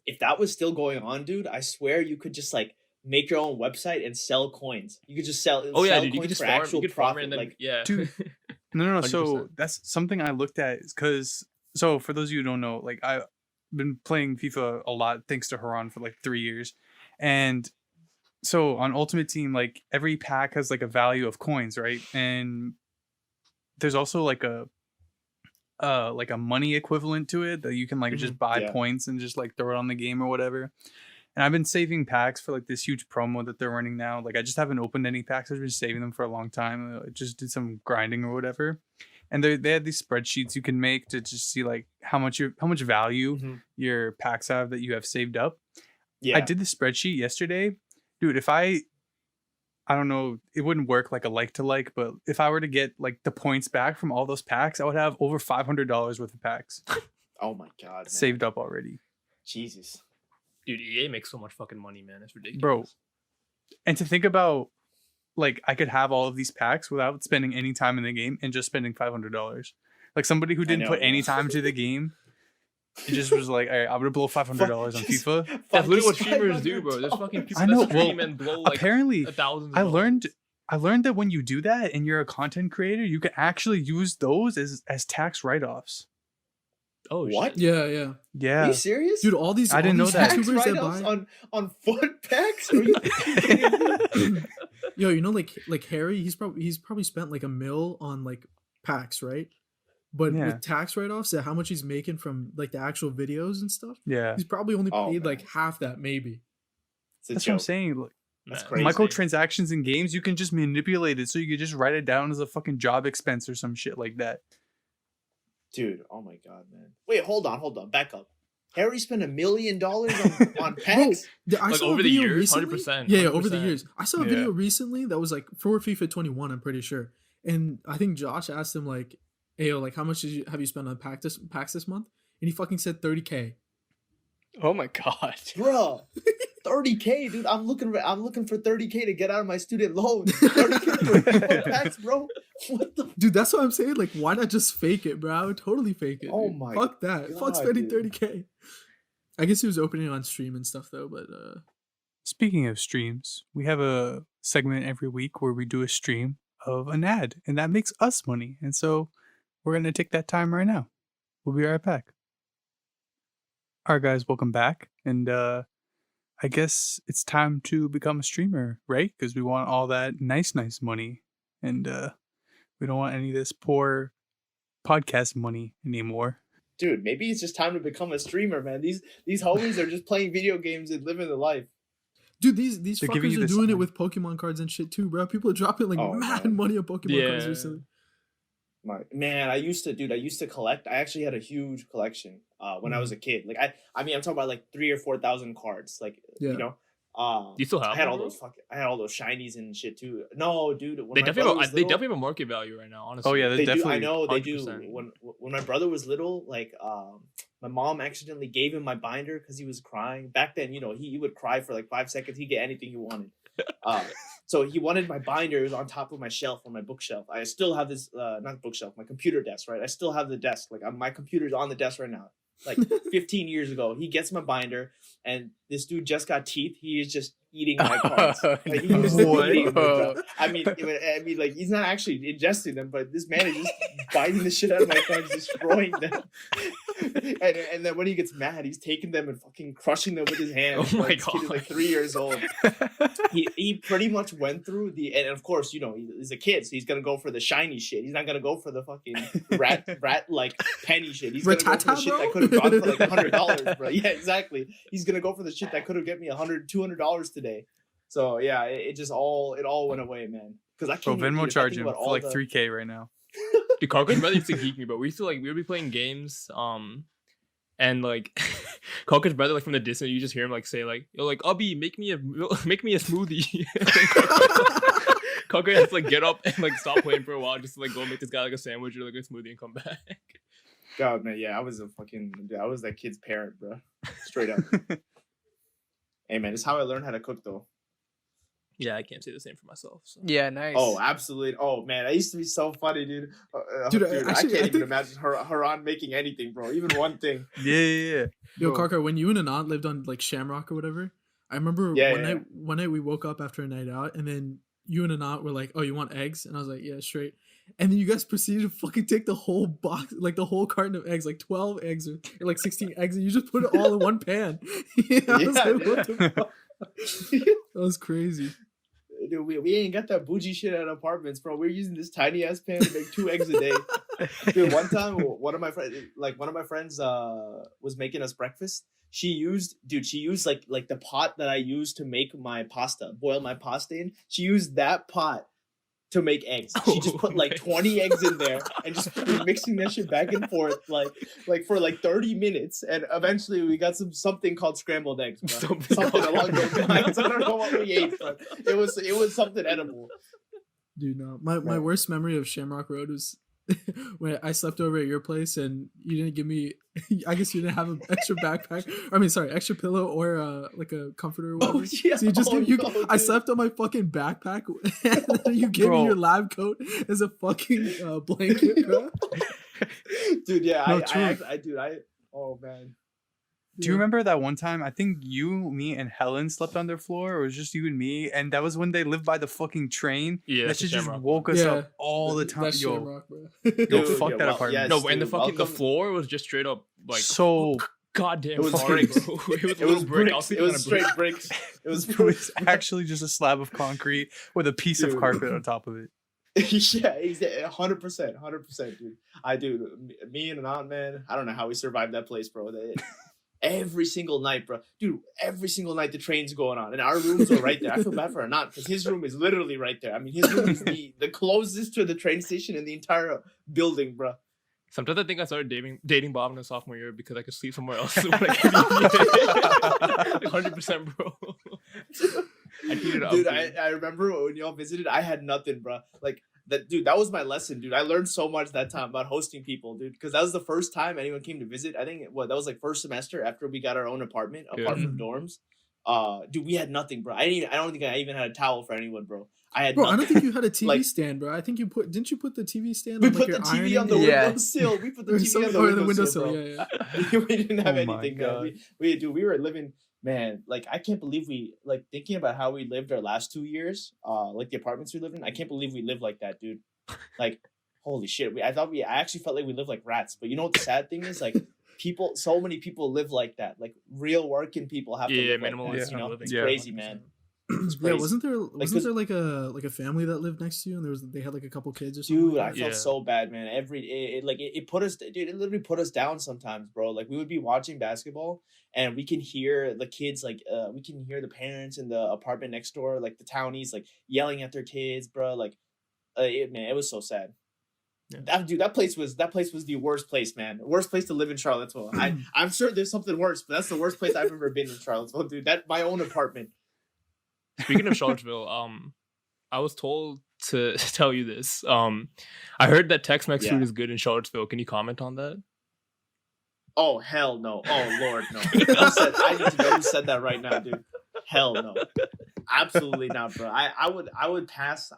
If that was still going on, dude, I swear you could just like make your own website and sell coins. You could just sell. Dude, coins you could just for farm, actual profit. And then, dude. No. 100%. So that's something I looked at, because for those of you who don't know, like I've been playing FIFA a lot thanks to Haran for like 3 years, and so on Ultimate Team, like every pack has like a value of coins, right? And there's also like a money equivalent to it that you can like just buy points and just like throw it on the game or whatever. And I've been saving packs for like this huge promo that they're running now. Like I just haven't opened any packs. I've been saving them for a long time. I just did some grinding or whatever. And they had these spreadsheets you can make to just see like how much value your packs have that you have saved up. Yeah. I did the spreadsheet yesterday. Dude, if I don't know, it wouldn't work like a like to like, but if I were to get like the points back from all those packs, I would have over $500 worth of packs. Oh my god, man. Saved up already. Jesus. Dude, EA makes so much fucking money, man. It's ridiculous. Bro. And to think about, like, I could have all of these packs without spending any time in the game and just spending $500. Like somebody who didn't put any time into the game. It just was like, all right, I'm gonna blow $500 on FIFA. That's literally what streamers do, bro. There's fucking people that stream and blow like apparently $1,000. I learned that when you do that and you're a content creator, you can actually use those as tax write-offs. Oh, what? Shit. Yeah. Are you serious, dude? All these I didn't know that. YouTubers that buy on foot packs. Are you Yo, you know, like Harry, he's probably spent like $1 million on like packs, right? But with tax write-offs, how much he's making from like the actual videos and stuff, he's probably only paid like half that, maybe. That's what I'm saying. Look, that's crazy. Microtransactions in games, you can just manipulate it so you can just write it down as a fucking job expense or some shit like that. Dude, oh my god, man! Wait, hold on, back up. Harry spent $1 million on packs. Bro, I saw over the years, 100%. Yeah, over the years. I saw a video recently that was like for FIFA 21. I'm pretty sure, and I think Josh asked him like, "Ayo, like how much have you spent on PAX this month?" And he fucking said 30K. Oh my god, bro. 30K, dude. I'm looking for 30K to get out of my student loan. 30K for PAX, bro. What the? Dude, that's what I'm saying. Like, why not just fake it, bro? I would totally fake it. Oh dude. my Fuck that. God, fuck spending dude. 30K. I guess he was opening on stream and stuff though, but Speaking of streams, we have a segment every week where we do a stream of an ad, and that makes us money. And so we're gonna take that time right now. We'll be right back. All right, guys, welcome back. And I guess it's time to become a streamer, right? Because we want all that nice money, and we don't want any of this poor podcast money anymore. Dude, maybe it's just time to become a streamer, man. These homies are just playing video games and living the life. dude, these fuckers are doing it with Pokemon cards and shit too, bro. People are dropping like mad money on Pokemon cards recently. Man, I used to collect. I actually had a huge collection when I was a kid. Like I mean, I'm talking about like 3,000 or 4,000 cards. Like you know. You still have? I had all those shinies and shit too. No, dude. They definitely have a market value right now. Honestly. Oh yeah, they definitely. Do. I know 100%. They do. When my brother was little, like my mom accidentally gave him my binder because he was crying. Back then, you know, he would cry for like 5 seconds. He'd get anything he wanted. So he wanted my binder. It was on top of my shelf on my bookshelf. I still have this, not bookshelf, my computer desk, right? I still have the desk. Like my computer's on the desk right now. Like 15 years ago, he gets my binder, and this dude just got teeth. He is just eating my cards. Like, he was eating them, bro. I mean, like he's not actually ingesting them, but this man is just biting the shit out of my cards, destroying them. and then when he gets mad, he's taking them and fucking crushing them with his hands. Oh my god! Kid is like 3 years old. He pretty much went through and of course, you know, he's a kid, so he's gonna go for the shiny shit. He's not gonna go for the fucking rat like penny shit. He's gonna go for the shit that could have gone for like $100, bro. Yeah, exactly. He's gonna go for the shit that could have get me $100-$200 today. So yeah, it all went away, man. Because I can't. Venmo charge him for like $3K right now. Dude, Cockroach Brother used to geek me, but we would be playing games, and like Cockroach Brother, like from the distance, you just hear him like say like, "Yo, like Ubby, make me a smoothie." Cockroach has to like get up and like stop playing for a while just to like go make this guy like a sandwich or like a smoothie and come back. God, man, yeah, I was that kid's parent, bro. Straight up. Hey, man, it's how I learned how to cook, though. Yeah, I can't say the same for myself. So. Yeah, nice. Oh, absolutely. Oh, man, that used to be so funny, dude. Dude, I can't even imagine Haran making anything, bro. Even one thing. Yeah. Yo, Karkar, when you and Anand lived on like Shamrock or whatever, I remember one night we woke up after a night out, and then you and Anand were like, "Oh, you want eggs?" And I was like, "Yeah, straight." And then you guys proceeded to fucking take the whole box, like the whole carton of eggs, like 12 eggs or like 16 eggs, and you just put it all in one pan. What the fuck? That was crazy. Dude, we ain't got that bougie shit at apartments, bro. We're using this tiny ass pan to make 2 eggs a day. Dude, one time, one of my friends was making us breakfast. She used like the pot that I used to make my pasta, boil my pasta in. She used that pot to make eggs. She just put like 20 eggs in there and just mixing that shit back and forth like for like 30 minutes, and eventually we got something called scrambled eggs, bro. Something along those lines. I don't know what we ate, but it was something edible. Dude, no. My worst memory of Shamrock Road was when I slept over at your place and you didn't give me, I guess you didn't have an extra backpack. Extra pillow or like a comforter or whatever. Oh, yeah. So you just I slept on my fucking backpack and then you gave me your lab coat as a fucking blanket, bro. Dude, yeah, oh man. Do you remember that one time? I think you, me, and Helen slept on their floor, or it was just you and me, and that was when they lived by the fucking train. Yeah, that shit just woke us up all the time. That's Shamrock, bro. Fuck that apartment. Yes, no, and the floor was just straight up like so goddamn. It was bricks. It was bricks. It was straight bricks. It was actually just a slab of concrete with a piece of carpet on top of it. Yeah, 100%, dude. Me and an aunt, man, I don't know how we survived that place, bro. Every single night, bro. Dude, every single night the train's going on. And our rooms are right there. I feel bad for Anand because his room is literally right there. I mean, his room is the closest to the train station in the entire building, bro. Sometimes I think I started dating Bob in the sophomore year because I could sleep somewhere else. 100%, bro. Dude, I remember when y'all visited, I had nothing, bro. Like, That was my lesson, dude. I learned so much that time about hosting people, dude, because that was the first time anyone came to visit. I think that was like first semester after we got our own apartment apart from dorms. Dude, we had nothing, bro. I don't think I even had a towel for anyone, bro. I don't think you had a TV stand, bro. I think didn't you put the TV stand? We put the TV on the windowsill. We put the TV on the windowsill. Yeah. We didn't have anything, man. We were living. Man, like I can't believe we like thinking about how we lived our last 2 years, like the apartments we lived in. I can't believe we lived like that, dude. Like, holy shit. I actually felt like we lived like rats. But you know what the sad thing is? Like, so many people live like that. Like, real working people have to live like that. You know, it's crazy, man. Yeah, wasn't there like a family that lived next to you and they had like a couple kids or something? Dude, I felt so bad, man. It put us, dude, it literally put us down sometimes, bro. Like we would be watching basketball and we can hear the kids, like we can hear the parents in the apartment next door, like the townies, like yelling at their kids, bro. Like it was so sad. Yeah. That place was the worst place, man. The worst place to live in Charlottesville. I'm sure there's something worse, but that's the worst place I've ever been in Charlottesville, dude. My own apartment. Speaking of Charlottesville, I was told to tell you this. I heard that Tex-Mex food is good in Charlottesville. Can you comment on that? Oh, hell no. Oh, Lord, no. I need to know who said that right now, dude. Hell no. Absolutely not, bro. I would pass.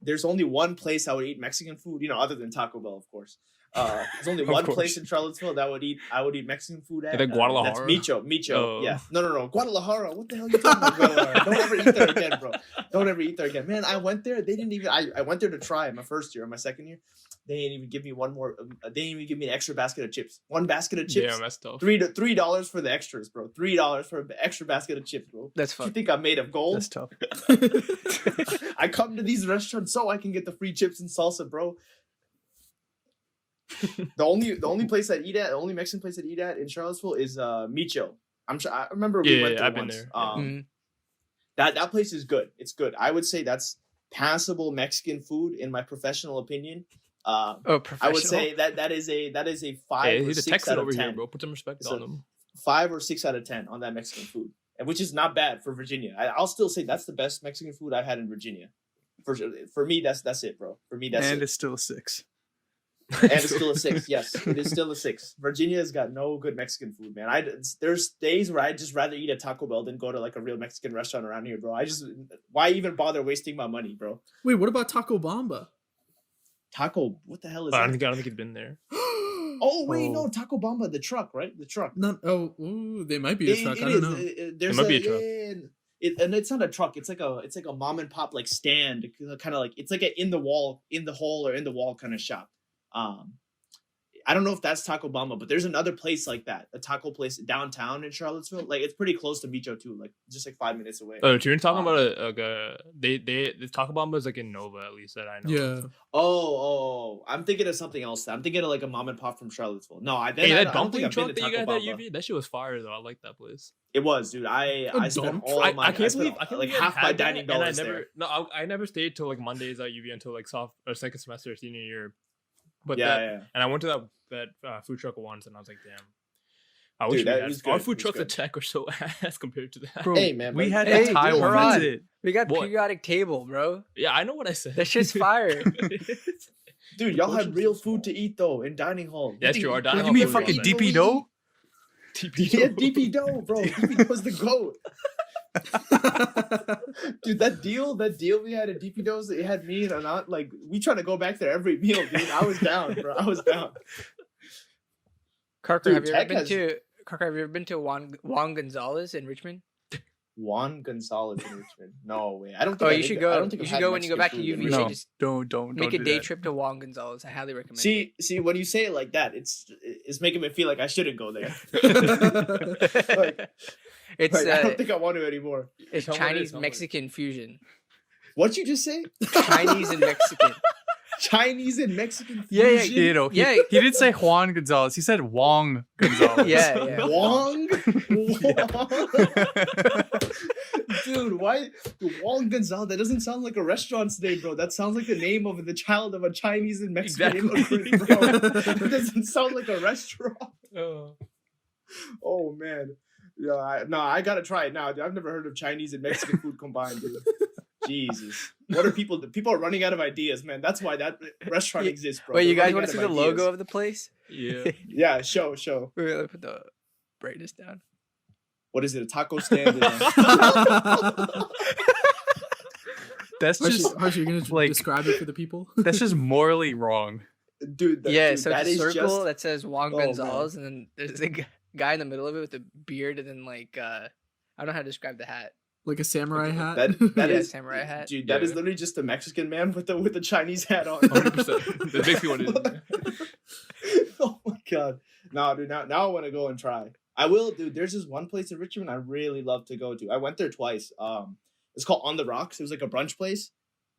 There's only one place I would eat Mexican food, other than Taco Bell, of course. There's only one place in Charlottesville that I would eat Mexican food at. Guadalajara? That's Micho. Oh. Yeah. No. Guadalajara. What the hell are you talking about, Guadalajara? Don't ever eat there again, bro. Don't ever eat there again. Man, I went there. They didn't even. I went there to try my first year or my second year. They didn't even give me one more. They didn't even give me an extra basket of chips. One basket of chips. Yeah, that's tough. $3 for the extras, bro. $3 for an extra basket of chips, bro. That's fun. You think I'm made of gold? That's tough. I come to these restaurants so I can get the free chips and salsa, bro. The only place I eat at, the only Mexican place I eat at in Charlottesville is Micho. I remember we went there I've once. Been there. That place is good. It's good. I would say that's passable Mexican food in my professional opinion. Professional? I would say that is a 5 or 6 out of 10. Here, bro. Put some respect on them. 5 or 6 out of 10 on that Mexican food, and which is not bad for Virginia. I'll still say that's the best Mexican food I've had in Virginia. For me, that's it, bro. For me, that's it. And it's still a 6. And it's still a 6. Yes, it is still a 6. Virginia has got no good Mexican food, man. There's days where I'd just rather eat at Taco Bell than go to like a real Mexican restaurant around here, bro. Why even bother wasting my money, bro? Wait, what about Taco Bamba? What the hell is that? I don't think he's been there. Oh wait, no, Taco Bamba, the truck, right? The truck. They might be a truck. I don't know. It might be a truck. And it's not a truck. It's like a mom and pop like stand, kind of like it's like a in the hole or in the wall kind of shop. I don't know if that's Taco Bamba, but there's another place like that, a taco place downtown in Charlottesville. Like it's pretty close to Micho too, like just like 5 minutes away. Oh, you're talking about the Taco Bamba is like in Nova, at least that I know. Yeah. Oh, I'm thinking of something else. I'm thinking of like a mom and pop from Charlottesville. No, that dumpling truck that you got at UV, that shit was fire though. I like that place. It was, dude. I spent all my. I can't believe half my dining dollars there. No, I never stayed till like Mondays at UV until like second semester senior year. But and I went to that food truck once, and I was like, "Damn, I wish we had our food trucks at Tech are so ass compared to that." Bro, hey man, we had a Taiwan. We got periodic table, bro. Yeah, I know what I said. That shit's fire. Dude, y'all had real food to eat though in dining hall. That's true. Our dining hall. You mean fucking DP dough? Yeah, DP dough, bro. DP was the goat. Dude, that deal we had at DP Doughs, it had me and Anant, like we try to go back there every meal, dude. I was down, bro. I was down. Carker, have you ever been to Juan Gonzalez in Richmond? Juan Gonzalez in Richmond? No way. I don't think. You should go. You should go when you go back to UV. No, just don't make a day trip to Juan Gonzalez. I highly recommend. See, when you say it like that, it's making me feel like I shouldn't go there. It's I don't think I want to anymore. It's Chinese Mexican fusion. What'd you just say? Chinese and Mexican. Chinese and Mexican fusion? Yeah. He didn't say Juan Gonzalez. He said Wong Gonzalez. Yeah. Wong? Dude, why? Wong Gonzalez? That doesn't sound like a restaurant's name, bro. That sounds like the name of the child of a Chinese and Mexican immigrant, bro. That doesn't sound like a restaurant. Oh, man. Yeah, I gotta try it now. Dude. I've never heard of Chinese and Mexican food combined, dude. Jesus. What are people? People are running out of ideas, man. That's why that restaurant exists, bro. Wait, you guys want to see the logo of the place? Yeah. Yeah, show. We're gonna put the brightness down. What is it? A taco stand? That's just Harsh, you're gonna like, describe it for the people. That's just morally wrong, dude. So it's a circle that says Juan Gonzalez, and then there's a guy in the middle of it with a beard, and then like I don't know how to describe the hat. Like a samurai hat. That is a samurai hat. Dude, that is literally just a Mexican man with the Chinese hat on. 100%. That makes me want to. Oh my god! No, dude. Now I want to go and try. I will, dude. There's this one place in Richmond I really love to go to. I went there twice. It's called On the Rocks. It was like a brunch place.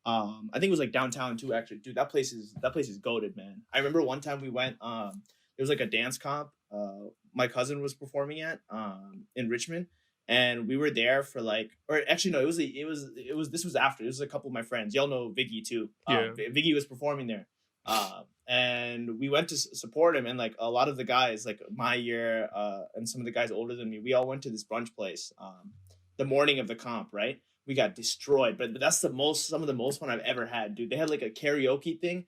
I think it was like downtown too. Actually, dude, that place is goated, man. I remember one time we went. It was like a dance comp. My cousin was performing at in Richmond, and we were there for like, or actually no, it was this was after. This was a couple of my friends. Y'all know Vicky too. Vicky was performing there. And we went to support him, and like a lot of the guys, like my year, and some of the guys older than me, we all went to this brunch place. The morning of the comp, right? We got destroyed, but that's some of the most fun I've ever had, dude. They had like a karaoke thing,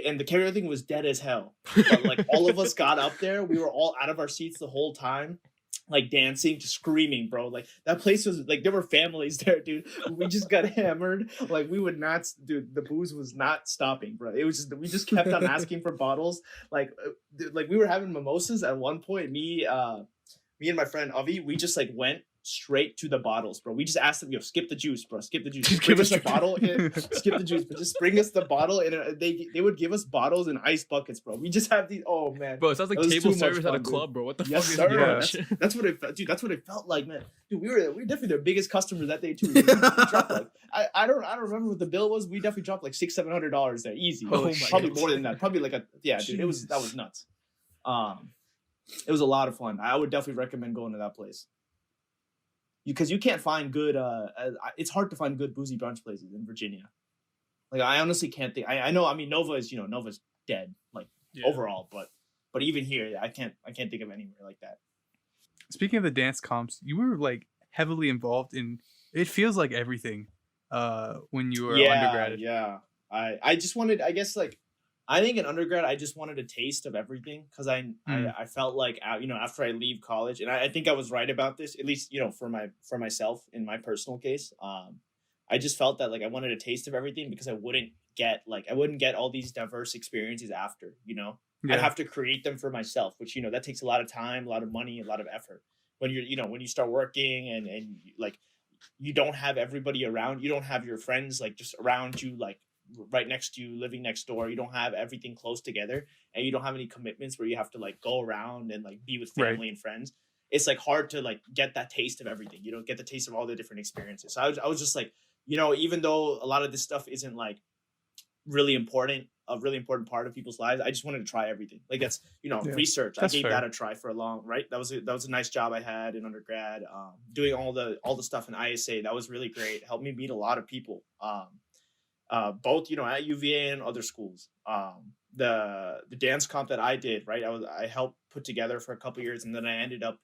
and the karaoke thing was dead as hell. But like all of us got up there, we were all out of our seats the whole time, like dancing, screaming, bro. Like that place was like there were families there, dude. We just got hammered. Like we would not, dude. The booze was not stopping, bro. It was just we just kept on asking for bottles. Like we were having mimosas at one point. Me and my friend Avi, we just like went straight to the bottles, bro. We just asked them, skip the juice, bro. Skip the juice. Just bring us the bottle. Skip the juice, but just bring us the bottle. And they would give us bottles in ice buckets, bro. We just have these. Oh man, bro. It sounds like table service at a club, bro. What the fuck is that? That's what it felt, dude. That's what it felt like, man. Dude, we were definitely their biggest customers that day too. Dropped, like, I don't remember what the bill was. We definitely dropped like $600-700 there, easy. Probably more than that. Probably like dude. That was nuts. It was a lot of fun. I would definitely recommend going to that place. Because you can't find good, it's hard to find good boozy brunch places in Virginia. Like I honestly can't think. I know. I mean, Nova's dead, like overall, but even here, I can't think of anywhere like that. Speaking of the dance comps, you were like heavily involved in. It feels like everything. When you were undergrad. Yeah. I just wanted. I guess like. I think in undergrad, I just wanted a taste of everything because I felt like, after I leave college, and I think I was right about this, at least, for myself in my personal case. I just felt that like I wanted a taste of everything because I wouldn't get all these diverse experiences after, I'd have to create them for myself, which, that takes a lot of time, a lot of money, a lot of effort. When you're, when you start working and like, you don't have everybody around, you don't have your friends like just around you, like, right next to you, living next door. You don't have everything close together, and you don't have any commitments where you have to like go around and like be with family and friends. It's like hard to like get that taste of everything. You don't get the taste of all the different experiences. So I was just like, even though a lot of this stuff isn't like a really important part of people's lives, I just wanted to try everything. Like that's research. I gave that a try for a long. Right, that was a nice job I had in undergrad. Doing all the stuff in ISA, that was really great. Helped me meet a lot of people. Both at UVA and other schools. The dance comp that I did, right, I helped put together for a couple years, and then I ended up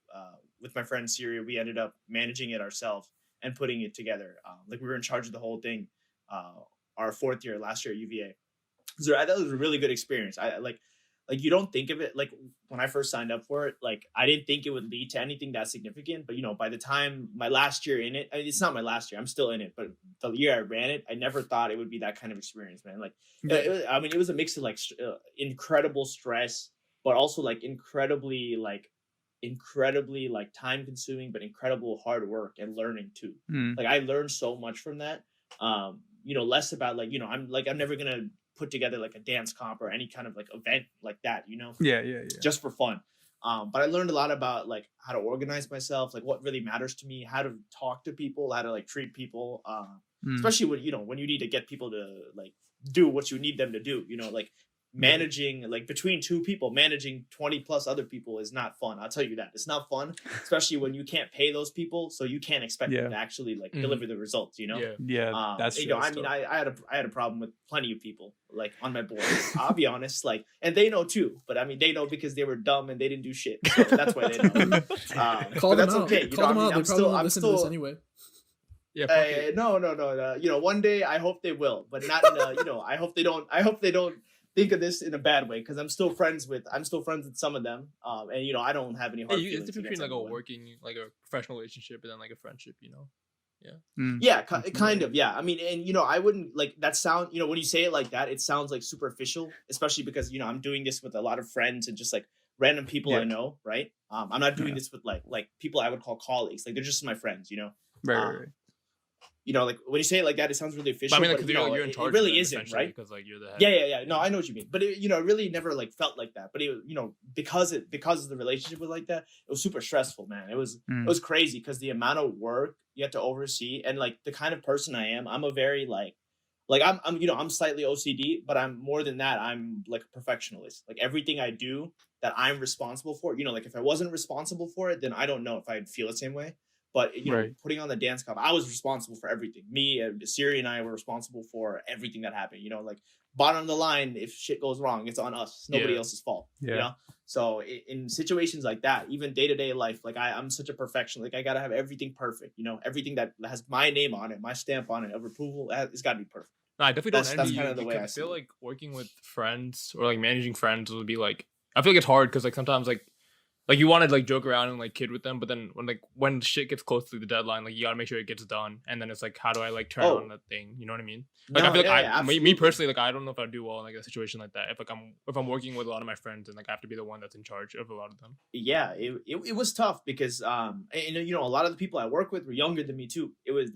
with my friend Syria. We ended up managing it ourselves and putting it together. Like we were in charge of the whole thing. Our fourth year last year at UVA, so that was a really good experience. I like you don't think of it like when I first signed up for it, like I didn't think it would lead to anything that significant, but by the time my last year in it, it's not my last year, I'm still in it, but the year I ran it, I never thought it would be that kind of experience, man. Like it was a mix of like incredible stress, but also like incredibly time consuming, but incredible hard work and learning too. Like I learned so much from that. Less about like I'm never gonna put together like a dance comp or any kind of like event like that, just for fun. But I learned a lot about like how to organize myself, like what really matters to me, how to talk to people, how to like treat people, especially when you need to get people to like do what you need them to do, like managing like between two people, managing 20 plus other people is not fun. I'll tell you that. It's not fun, especially when you can't pay those people, so you can't expect them to actually like deliver the results, that's true. I mean, I had a problem with plenty of people like on my board. I'll be honest, like, and they know too, but I mean they know because they were dumb and they didn't do shit, so that's why they know. Call them that's out. okay. Call them out. They probably won't listen to this anyway. Yeah. No. One day I hope they will, but not in a. I hope they don't. I hope they don't think of this in a bad way, because I'm still friends with some of them. And I don't have any hard feelings. It's different between like a working, like a professional relationship, and then like a friendship. Yeah, kind of. Yeah, I mean, and I wouldn't like that sound. When you say it like that, it sounds like superficial, especially because I'm doing this with a lot of friends and just like random people I know, right? I'm not doing this with like people I would call colleagues. Like they're just my friends, Right. Like when you say it like that, it sounds really official. But I mean, like, you're in charge. It really isn't, right? Because like you're the head. Yeah. No, I know what you mean, but it really never like felt like that. But it, because the relationship was like that, it was super stressful, man. It was crazy because the amount of work you have to oversee, and like the kind of person I am, I'm a very like I'm slightly OCD, but I'm more than that. I'm like a perfectionist. Like everything I do that I'm responsible for, like if I wasn't responsible for it, then I don't know if I'd feel the same way. But putting on the dance club, I was responsible for everything. Me, Siri, and I were responsible for everything that happened. Like bottom of the line, if shit goes wrong, it's on us. It's nobody else's fault. Yeah. So in situations like that, even day to day life, like I'm such a perfectionist. Like I gotta have everything perfect. Everything that has my name on it, my stamp on it of approval, it's got to be perfect. No, I definitely don't envy you. Kind of the way I feel like working with friends or like managing friends would be like, I feel like it's hard because like sometimes like you want to like joke around and like kid with them, but then when shit gets close to the dedeadline, like you gotta make sure it gets done, and then it's like, how do I like turn on that thing? You know what I mean? Like I feel like me personally, like I don't know if I do well in like a situation like that. If I'm working with a lot of my friends and like I have to be the one that's in charge of a lot of them. Yeah, it was tough because a lot of the people I work with were younger than me too.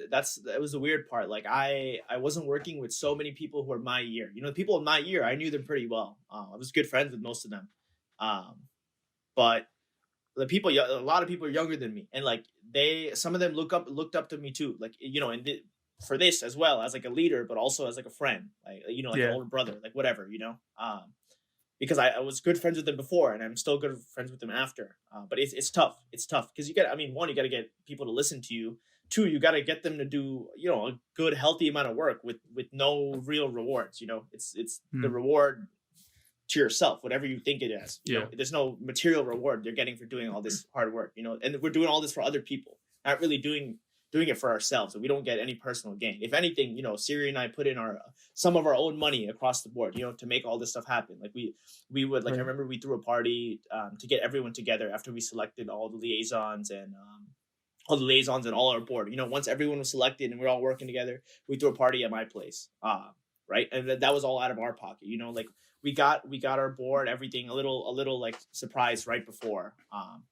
That was the weird part. Like I wasn't working with so many people who are my year. The people in my year, I knew them pretty well. I was good friends with most of them, but a lot of people are younger than me, and like some of them looked up to me too, like for this as well as like a leader, but also as like a friend, like an older brother, like whatever, because I was good friends with them before, and I'm still good friends with them after. But it's tough because you got to get people to listen to you. Two, you got to get them to do a good healthy amount of work with no real rewards. It's the reward to yourself, whatever you think it is. There's no material reward they're getting for doing all this hard work, and we're doing all this for other people, not really doing it for ourselves, and we don't get any personal gain. If anything, Siri and I put in some of our own money across the board, to make all this stuff happen. Like we would like, I remember we threw a party to get everyone together after we selected all the liaisons and all our board. Once everyone was selected and we're all working together, we threw a party at my place, right? And that was all out of our pocket. Like we got our board, everything a little like surprise right before.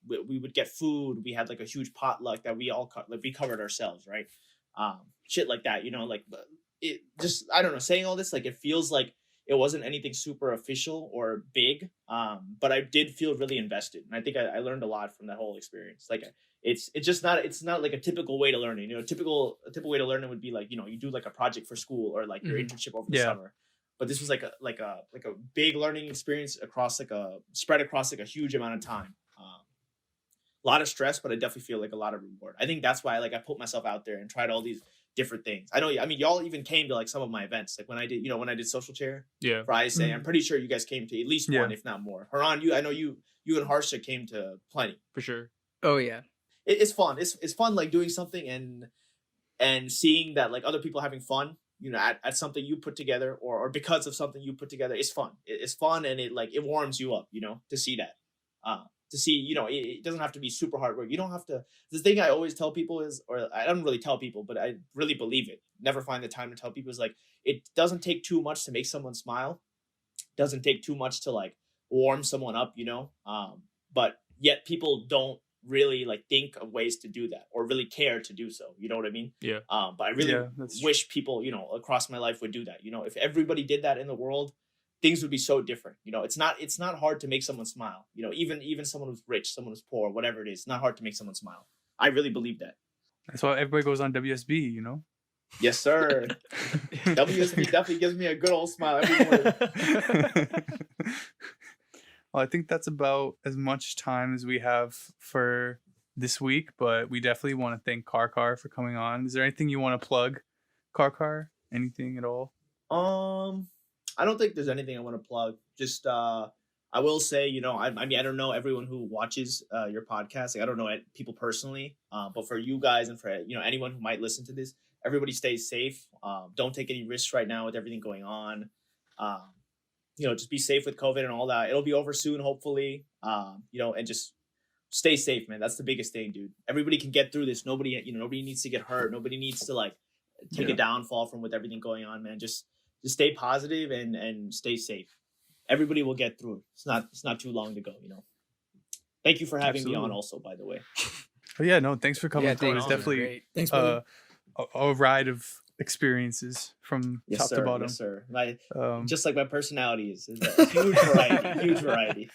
We would get food. We had like a huge potluck that we all we covered ourselves, right? Shit like that, like it just, I don't know, saying all this, like it feels like it wasn't anything super official or big, but I did feel really invested, and I think I learned a lot from that whole experience. Like it's not like a typical way to learn it. A typical way to learn it would be like, you do like a project for school or like your internship over the summer. But this was like a big learning experience spread across a huge amount of time. A lot of stress, but I definitely feel like a lot of reward. I think that's why I put myself out there and tried all these different things. I know, y'all even came to like some of my events, like when I did social chair for ISA. I'm pretty sure you guys came to at least one, if not more. Haran, I know you and Harsha came to plenty for sure. Oh yeah, it's fun. It's fun like doing something and seeing that like other people having fun. At something you put together or because of something you put together. It's fun. It's fun, and it warms you up, to see that. To see, it doesn't have to be super hard work. You don't have to. The thing I always tell people is, or I don't really tell people, but I really believe it. Never find the time to tell people is like, it doesn't take too much to make someone smile. It doesn't take too much to like warm someone up, but yet people don't really like think of ways to do that or really care to do so. You know what I mean? Yeah. But I really wish people, across my life would do that. If everybody did that in the world, things would be so different. It's not hard to make someone smile. Even someone who's rich, someone who's poor, whatever it is, not hard to make someone smile. I really believe that. That's why everybody goes on WSB, Yes, sir. WSB definitely gives me a good old smile every morning. Well, I think that's about as much time as we have for this week, but we definitely want to thank Car for coming on. Is there anything you want to plug, Car? Anything at all? I don't think there's anything I want to plug. Just I will say, you know, I mean, I don't know everyone who watches your podcast. Like, I don't know people personally, but for you guys and for, you know, anyone who might listen to this, everybody stays safe. Don't take any risks right now with everything going on. You know, just be safe with COVID and all that. It'll be over soon, hopefully. You know, and just stay safe, man. That's the biggest thing, dude. Everybody can get through this. Nobody needs to get hurt. Nobody needs to like take a downfall from with everything going on, man. Just stay positive and stay safe. Everybody will get through it. It's not too long to go, you know. Thank you for having me on also, by the way. Oh, yeah, no, thanks for coming through. It's definitely thanks, a ride of experiences from top to bottom. Yes, sir. Just like my personality is a huge variety. Huge variety.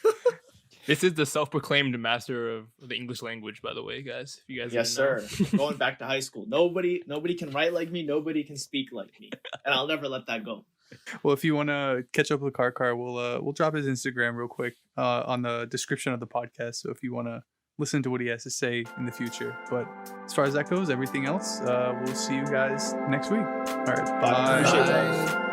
This is the self-proclaimed master of the English language, by the way, guys. If you guys yes, sir. Going back to high school. Nobody can write like me. Nobody can speak like me. And I'll never let that go. Well, if you want to catch up with Car, we'll drop his Instagram real quick on the description of the podcast. So if you want to listen to what he has to say in the future. But as far as that goes, everything else, we'll see you guys next week. All right. Bye. Appreciate that.